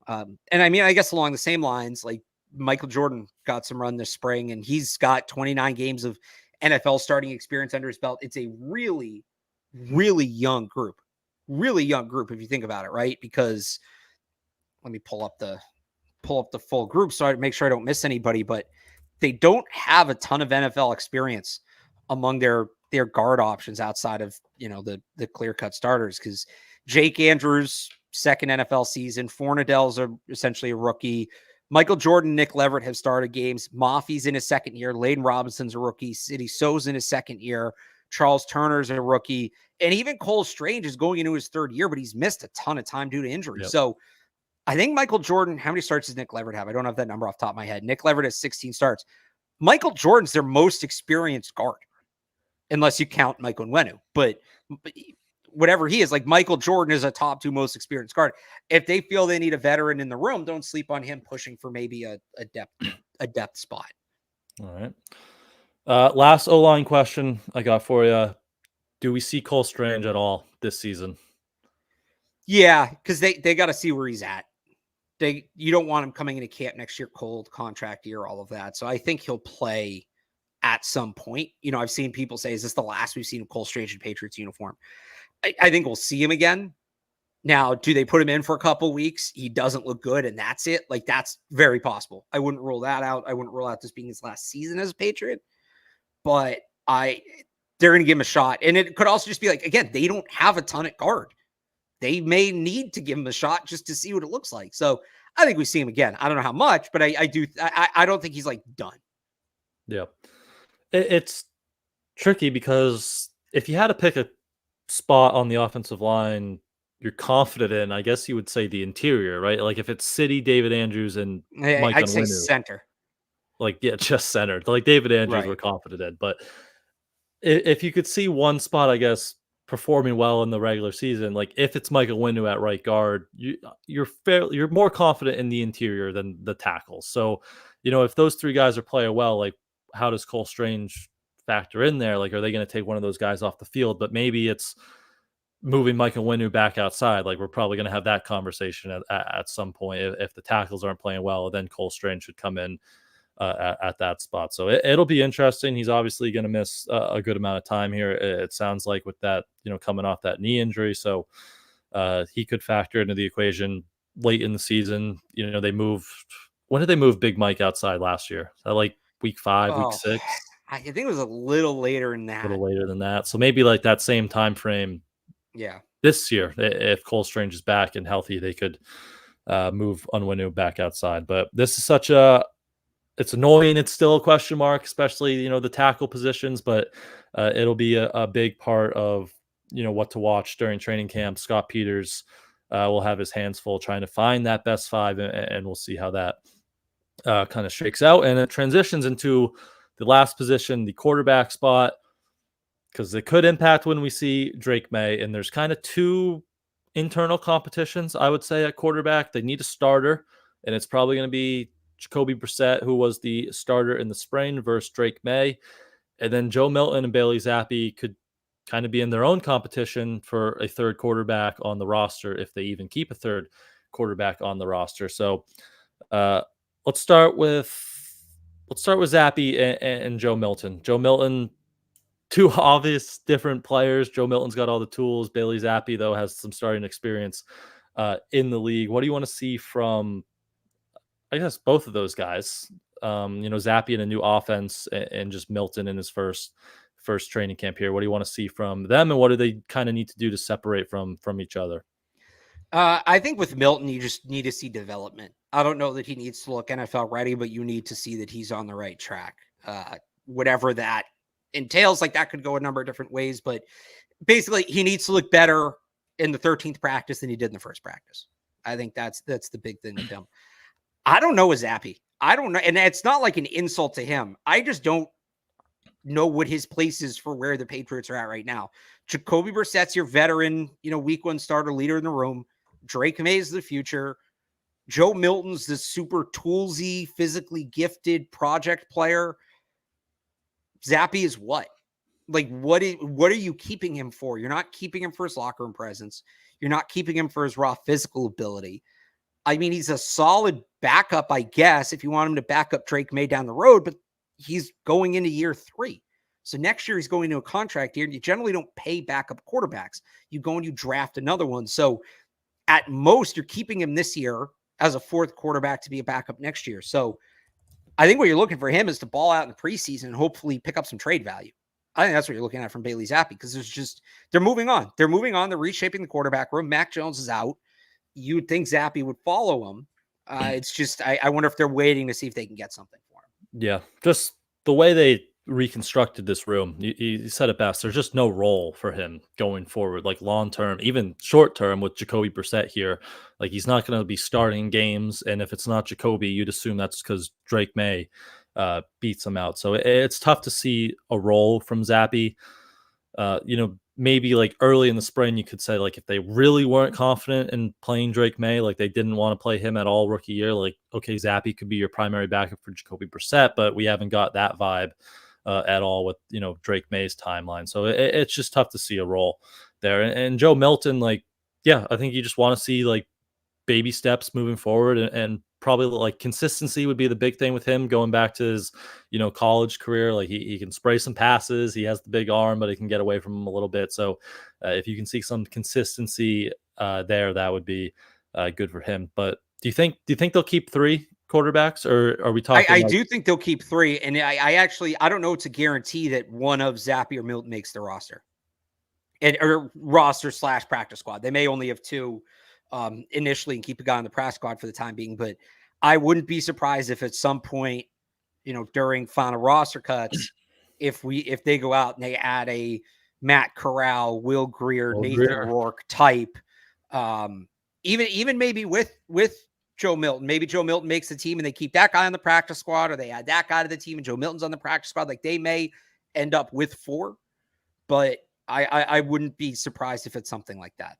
And I mean, I guess along the same lines, like Michael Jordan got some run this spring, and he's got 29 games of NFL starting experience under his belt. It's a really, really young group. Really young group, if you think about it, right? Because let me pull up the full group so I make sure I don't miss anybody, but they don't have a ton of NFL experience among their guard options outside of, the clear-cut starters, because Jake Andrews, second NFL season, Fornadell's essentially a rookie. Michael Jordan, Nick Leverett have started games. Mafi's in his second year. Layden Robinson's a rookie. City So's in his second year. Charles Turner's a rookie. And even Cole Strange is going into his third year, but he's missed a ton of time due to injury. Yep. So I think Michael Jordan, how many starts does Nick Leverett have? I don't have that number off the top of my head. Nick Leverett has 16 starts. Michael Jordan's their most experienced guard, unless you count Michael Onwenu. But whatever he is, like Michael Jordan is a top 2 most experienced guard. If they feel they need a veteran in the room, don't sleep on him pushing for maybe a depth spot. All right. Last O-line question I got for you. Do we see Cole Strange at all this season? Yeah, because they got to see where he's at. You don't want him coming into camp next year, cold contract year, all of that. So I think he'll play at some point. I've seen people say, is this the last we've seen of Cole Strange in Patriots uniform? I think we'll see him again. Now, do they put him in for a couple weeks? He doesn't look good, and that's it. Like, that's very possible. I wouldn't rule that out. I wouldn't rule out this being his last season as a Patriot, but they're going to give him a shot. And it could also just be like, again, they don't have a ton at guard. They may need to give him a shot just to see what it looks like. So I think we see him again. I don't know how much, but I don't think he's like done. Yeah. It's tricky because if you had to pick a spot on the offensive line you're confident in, I guess you would say the interior, right? Like if it's City, David Andrews, and Mike I'd say Onwenu, center. like just centered. Like David Andrews, Right. we're confident in. But if you could see one spot, I guess, performing well in the regular season, like if it's Michael Onwenu at right guard, you're more confident in the interior than the tackles. So, if those 3 guys are playing well, like how does Cole Strange factor in there? Like, are they going to take one of those guys off the field? But maybe it's moving Michael Onwenu back outside. Like we're probably going to have that conversation at some point. If the tackles aren't playing well, then Cole Strange should come in at that spot. So it'll be interesting. He's obviously going to miss a good amount of time here. It sounds like with that, coming off that knee injury. So he could factor into the equation late in the season. They moved. When did they move Big Mike outside last year? Like week 5, week 6? I think it was a little later than that. A little later than that. So maybe like that same time frame. Yeah. This year, if Cole Strange is back and healthy, they could move Onwenu back outside. But this is it's annoying. It's still a question mark, especially, the tackle positions, but it'll be a big part of, what to watch during training camp. Scott Peters will have his hands full trying to find that best 5, and we'll see how that kind of shakes out. And it transitions into the last position, the quarterback spot, because it could impact when we see Drake Maye. And there's kind of 2 internal competitions, I would say, at quarterback. They need a starter, and it's probably going to be Jacoby Brissett, who was the starter in the spring, versus Drake Maye. And then Joe Milton and Bailey Zappi could kind of be in their own competition for a third quarterback on the roster, if they even keep a third quarterback on the roster. So let's start with Zappi and Joe Milton. Joe Milton, 2 obvious different players. Joe Milton's got all the tools. Bailey Zappi, though, has some starting experience in the league. What do you want to see from, I guess, both of those guys? Zappi in a new offense, and just Milton in his first training camp here. What do you want to see from them, and what do they kind of need to do to separate from each other? I think with Milton, you just need to see development. I don't know that he needs to look NFL ready, but you need to see that he's on the right track. Whatever that entails, like that could go a number of different ways, but basically he needs to look better in the 13th practice than he did in the first practice. I think that's the big thing with him. I don't know with Zappe. I don't know. And it's not like an insult to him. I just don't know what his place is for where the Patriots are at right now. Jacoby Brissett's your veteran, week one starter leader in the room. Drake Maye is the future. Joe Milton's the super toolsy, physically gifted project player. Zappe is what? Like, what are you keeping him for? You're not keeping him for his locker room presence. You're not keeping him for his raw physical ability. I mean, he's a solid backup, I guess, if you want him to back up Drake Maye down the road, but he's going into year 3. So next year he's going into a contract year, and you generally don't pay backup quarterbacks. You go and you draft another one. So at most, you're keeping him this year as a 4th quarterback to be a backup next year. So I think what you're looking for him is to ball out in the preseason and hopefully pick up some trade value. I think that's what you're looking at from Bailey Zappe, because they're moving on. They're moving on. They're reshaping the quarterback room. Mac Jones is out. You would think Zappe would follow him. It's just, I wonder if they're waiting to see if they can get something for him. Yeah, just the way they reconstructed this room, you said it best. There's just no role for him going forward, like long term, even short term with Jacoby Brissett here. Like, he's not going to be starting games, and if it's not Jacoby, you'd assume that's because Drake Maye beats him out. So it's tough to see a role from Zappe. Maybe like early in the spring, you could say, like, if they really weren't confident in playing Drake Maye, like they didn't want to play him at all rookie year, like, okay, Zappe could be your primary backup for Jacoby Brissett, but we haven't got that vibe at all with, Drake Maye's timeline. So it's just tough to see a role there. And Joe Milton, like, yeah, I think you just want to see like baby steps moving forward, and probably like consistency would be the big thing with him going back to his, college career. Like, he can spray some passes. He has the big arm, but he can get away from him a little bit. So if you can see some consistency there, that would be good for him. But do you think they'll keep 3 quarterbacks, or are we talking? I do think they'll keep 3. And I don't know it's a guarantee that one of Zappe or Milton makes the roster or roster / practice squad. They may only have 2 initially and keep a guy on the practice squad for the time being, but I wouldn't be surprised if at some point, during final roster cuts, if they go out and they add a Matt Corral, Will Grier, Nathan Rourke type, even maybe with Joe Milton. Maybe Joe Milton makes the team and they keep that guy on the practice squad, or they add that guy to the team and Joe Milton's on the practice squad. Like, they may end up with 4, but I wouldn't be surprised if it's something like that.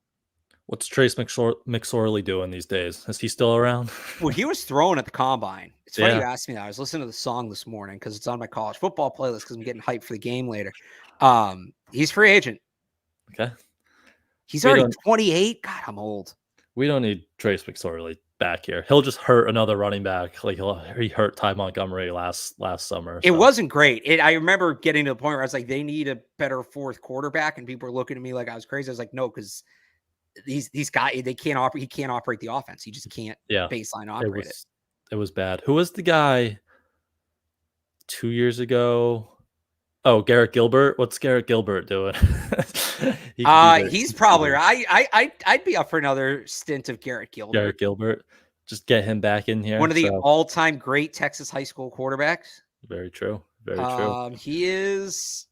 What's Trace McSorley doing these days? Is he still around? Well, he was thrown at the combine. It's funny you Yeah. asked me that. I was listening to the song this morning because it's on my college football playlist because I'm getting hyped for the game later. He's free agent. Okay. He's already 28. God, I'm old. We don't need Trace McSorley back here. He'll just hurt another running back. Like, he hurt Ty Montgomery last summer. It wasn't great. I remember getting to the point where I was like, they need a better 4th quarterback, and people were looking at me like I was crazy. I was like, no, because these guys, they can't operate. He can't operate the offense. He just can't baseline operate it. It was bad. Who was the guy 2 years ago? Oh, Garrett Gilbert. What's Garrett Gilbert doing? He's probably right. I'd be up for another stint of Garrett Gilbert. Garrett Gilbert. Just get him back in here. One of the all-time great Texas high school quarterbacks. Very true. Very true. He is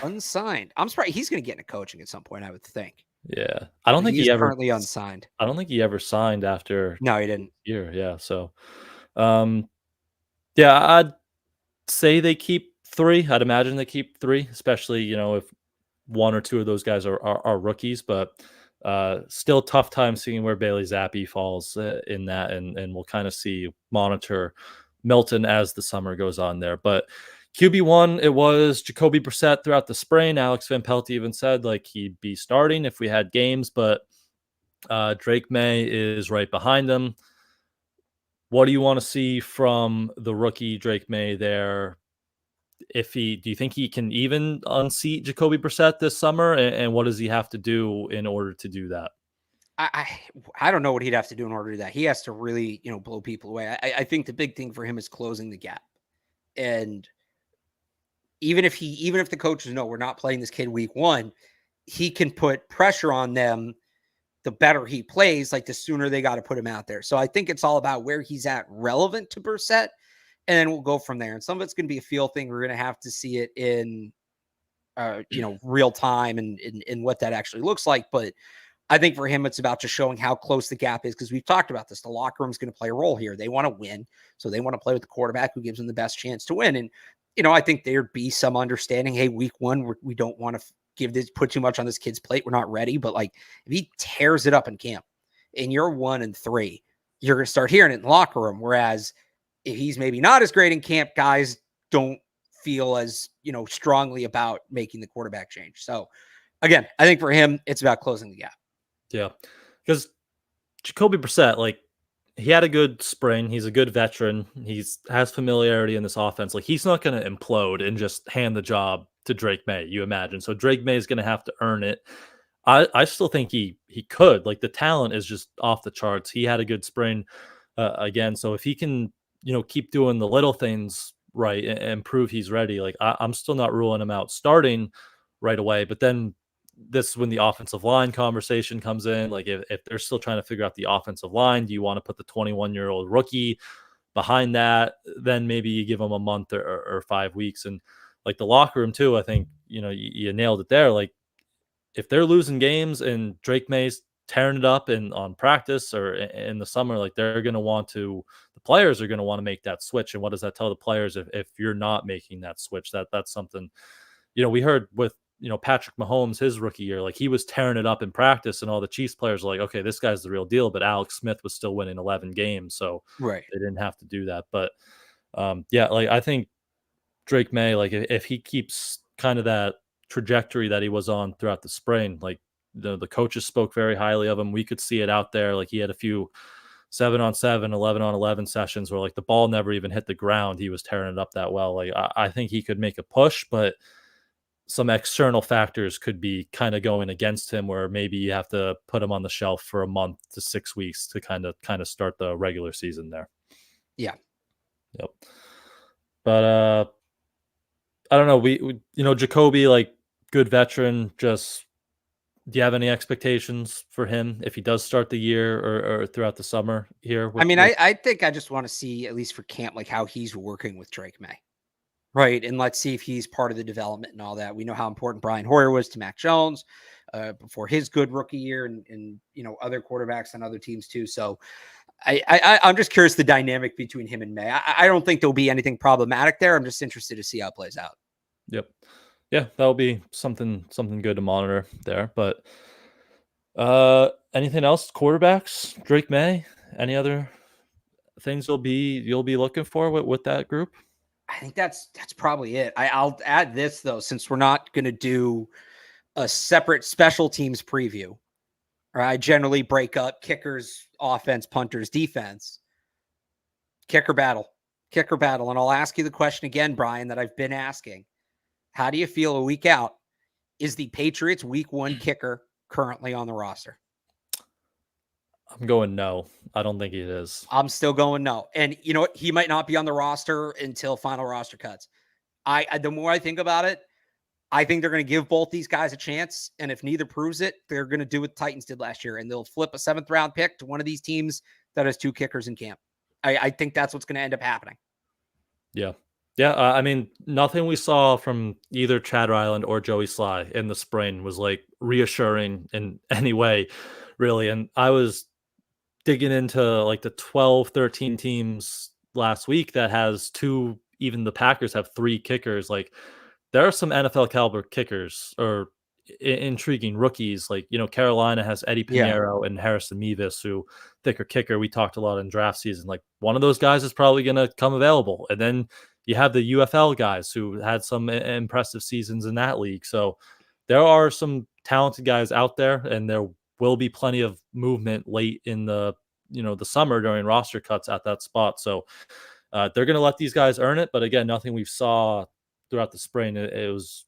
unsigned. I'm surprised he's going to get into coaching at some point, I would think. Yeah. I don't think he ever currently unsigned. I don't think he ever signed after. No, he didn't. Year. Yeah. So, yeah, I'd say they keep 3. I'd imagine they keep 3, especially, if 1 or 2 of those guys are rookies, but still tough time seeing where Bailey Zappe falls in that. And we'll kind of monitor Milton as the summer goes on there. But QB1, it was Jacoby Brissett throughout the spring. Alex Van Pelt even said like he'd be starting if we had games, but Drake Maye is right behind him. What do you want to see from the rookie Drake Maye there? Do you think he can even unseat Jacoby Brissett this summer? And what does he have to do in order to do that? I don't know what he'd have to do in order to do that. He has to really, blow people away. I think the big thing for him is closing the gap. And even if the coaches know we're not playing this kid week 1, he can put pressure on them the better he plays, like the sooner they got to put him out there. So I think it's all about where he's at relevant to Brissett, and then we'll go from there. And some of it's going to be a feel thing. We're going to have to see it in, real time and what that actually looks like. But I think for him, it's about just showing how close the gap is, because we've talked about this. The locker room's going to play a role here. They want to win, so they want to play with the quarterback who gives them the best chance to win. And, I think there'd be some understanding, hey, week one, we don't want to put too much on this kid's plate. We're not ready. But like, if he tears it up in camp and you're 1-3, you're going to start hearing it in the locker room. Whereas if he's maybe not as great in camp, guys don't feel as, strongly about making the quarterback change. So again, I think for him, it's about closing the gap. Yeah, because Jacoby Brissett, like, he had a good spring. He's a good veteran. Has familiarity in this offense. Like, he's not going to implode and just hand the job to Drake Maye, you imagine. So Drake Maye is going to have to earn it. I still think he could. Like, the talent is just off the charts. He had a good spring again. So if he can, keep doing the little things right and prove he's ready, like, I'm still not ruling him out starting right away. But then this is when the offensive line conversation comes in. Like, if they're still trying to figure out the offensive line, do you want to put the 21-year-old rookie behind that? Then maybe you give him a month or 5 weeks. And like the locker room too, I think, you nailed it there. Like, if they're losing games and Drake Maye's tearing it up on practice or in the summer, like, the players are going to want to make that switch. And what does that tell the players if you're not making that switch? That's something, we heard with, Patrick Mahomes, his rookie year, like, he was tearing it up in practice and all the Chiefs players were like, okay, this guy's the real deal. But Alex Smith was still winning 11 games. So Right. they didn't have to do that. But yeah, like, I think Drake Maye, like, if he keeps kind of that trajectory that he was on throughout the spring, like, the coaches spoke very highly of him. We could see it out there. Like, he had a few 7-on-7, 11-on-11 sessions where, like, the ball never even hit the ground. He was tearing it up that well. Like, I think he could make a push, but some external factors could be kind of going against him, where maybe you have to put him on the shelf for a month to 6 weeks to kind of start the regular season there. Yeah. Yep. But I don't know. We Jacoby, like, good veteran. Just, do you have any expectations for him if he does start the year or throughout the summer here? I think I just want to see, at least for camp, like how he's working with Drake Maye. Right. And let's see if he's part of the development and all that. We know how important Brian Hoyer was to Mac Jones before his good rookie year and other quarterbacks on other teams too. So I'm just curious the dynamic between him and Maye. I don't think there'll be anything problematic there. I'm just interested to see how it plays out. Yep. Yeah, that'll be something good to monitor there. But anything else? Quarterbacks, Drake Maye, any other things you'll be looking for with that group? I think that's probably it. I'll add this though, since we're not going to do a separate special teams preview. Or I generally break up kickers, offense, punters, defense. Kicker battle. And I'll ask you the question again, Brian, that I've been asking. How do you feel a week out? Is the Patriots week 1 kicker currently on the roster? I'm going no. I don't think it is. I'm still going no. And you know what? He might not be on the roster until final roster cuts. The more I think about it, I think they're going to give both these guys a chance. And if neither proves it, they're going to do what the Titans did last year. And they'll flip a 7th round pick to one of these teams that has 2 kickers in camp. I think that's what's going to end up happening. Yeah. Yeah. I mean, nothing we saw from either Chad Ryland or Joey Sly in the spring was like reassuring in any way, really. And I was digging into like the 12, 13 teams last week that has 2, even the Packers have 3 kickers. Like, there are some NFL caliber kickers or intriguing rookies. Like, Carolina has Eddie Pinheiro and Harrison Mevis, who thicker kicker. We talked a lot in draft season. Like, one of those guys is probably going to come available. And then you have the UFL guys who had some impressive seasons in that league. So there are some talented guys out there, and there will be plenty of movement late in the summer during roster cuts at that spot. So they're going to let these guys earn it. But again, nothing we saw throughout the spring, it was,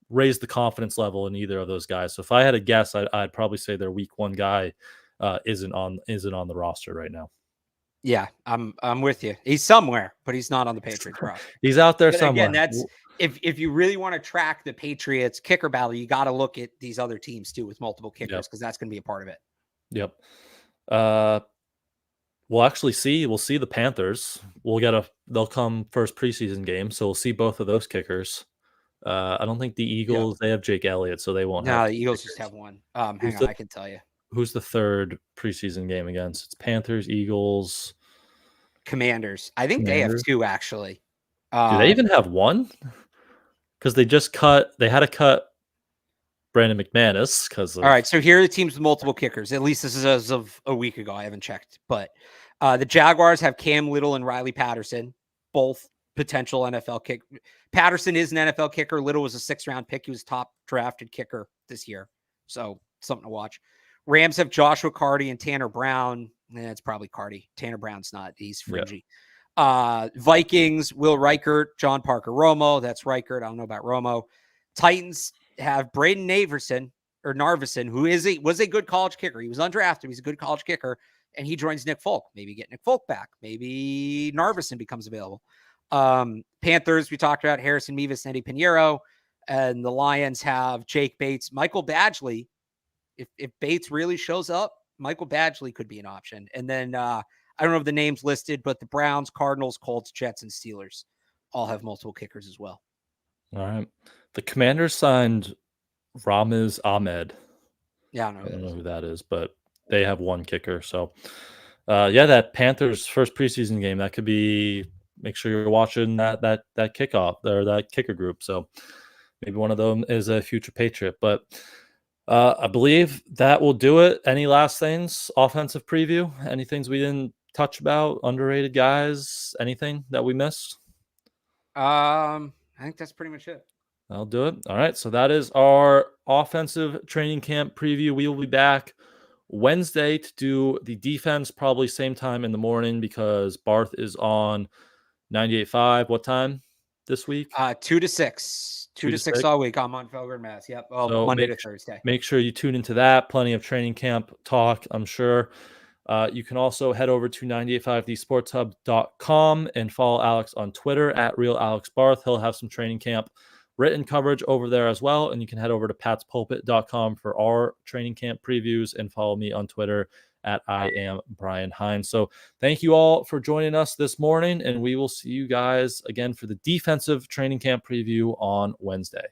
raised the confidence level in either of those guys. So if I had a guess, I'd probably say their week 1 guy isn't on the roster right now. Yeah, I'm with you. He's somewhere, but he's not on the Patriots roster. He's out there but somewhere. Again, that's if you really want to track the Patriots kicker battle, you got to look at these other teams too with multiple kickers, because that's going to be a part of it. Yep. We'll actually see. We'll see the Panthers. They'll come first preseason game, so we'll see both of those kickers. I don't think the Yep. Eagles. They have Jake Elliott, so they won't have. No, the Eagles just kickers. have one. Who's Hang on, the I can tell you. Who's the third preseason game against? It's Panthers, Eagles, Commanders. I think they have Commanders. two actually. Do they even have one? Because they just cut. They had to cut Brandon McManus because of. All right, so here are the teams with multiple kickers. At least this is as of a week ago. I haven't checked, but the Jaguars have Cam Little and Riley Patterson, both potential NFL kick. Patterson is an NFL kicker. Little was a 6th-round pick. He was top drafted kicker this year, so something to watch. Rams have Joshua Carty and Tanner Brown. It's probably Carty. Tanner Brown's not. He's fringy. Yeah. Vikings, Will Reichert, John Parker Romo. That's Reichert. I don't know about Romo. Titans have Braden Narvison, who was a good college kicker. He was undrafted. He's a good college kicker, and he joins Nick Folk. Maybe get Nick Folk back. Maybe Narvison becomes available. Panthers, we talked about Harrison Mevis and Eddie Pinheiro, and the Lions have Jake Bates, Michael Badgley. If Bates really shows up, Michael Badgley could be an option. And then I don't know if the names listed, but the Browns, Cardinals, Colts, Jets, and Steelers all have multiple kickers as well. All right. The Commanders signed Ramiz Ahmed. Yeah, I don't know who that is, but they have one kicker. So, that Panthers first preseason game, that could be. Make sure you're watching that kickoff or that kicker group. So maybe one of them is a future Patriot. But I believe that will do it. Any last things? Offensive preview? Any things we didn't touch about? Underrated guys? Anything that we missed? I think that's pretty much it. I'll do it. All right. So that is our offensive training camp preview. We will be back Wednesday to do the defense, probably same time in the morning because Barth is on 98.5. What time this week? 2 to 6. 2 to 6 all week. I'm on Felgard, Mass. Yep. So Monday to Thursday. Make sure you tune into that. Plenty of training camp talk, I'm sure. You can also head over to 985thesportshub.com and follow Alex on Twitter at RealAlexBarth. He'll have some training camp written coverage over there as well. And you can head over to patspulpit.com for our training camp previews and follow me on Twitter at I am Brian Hines. So thank you all for joining us this morning, and we will see you guys again for the defensive training camp preview on Wednesday.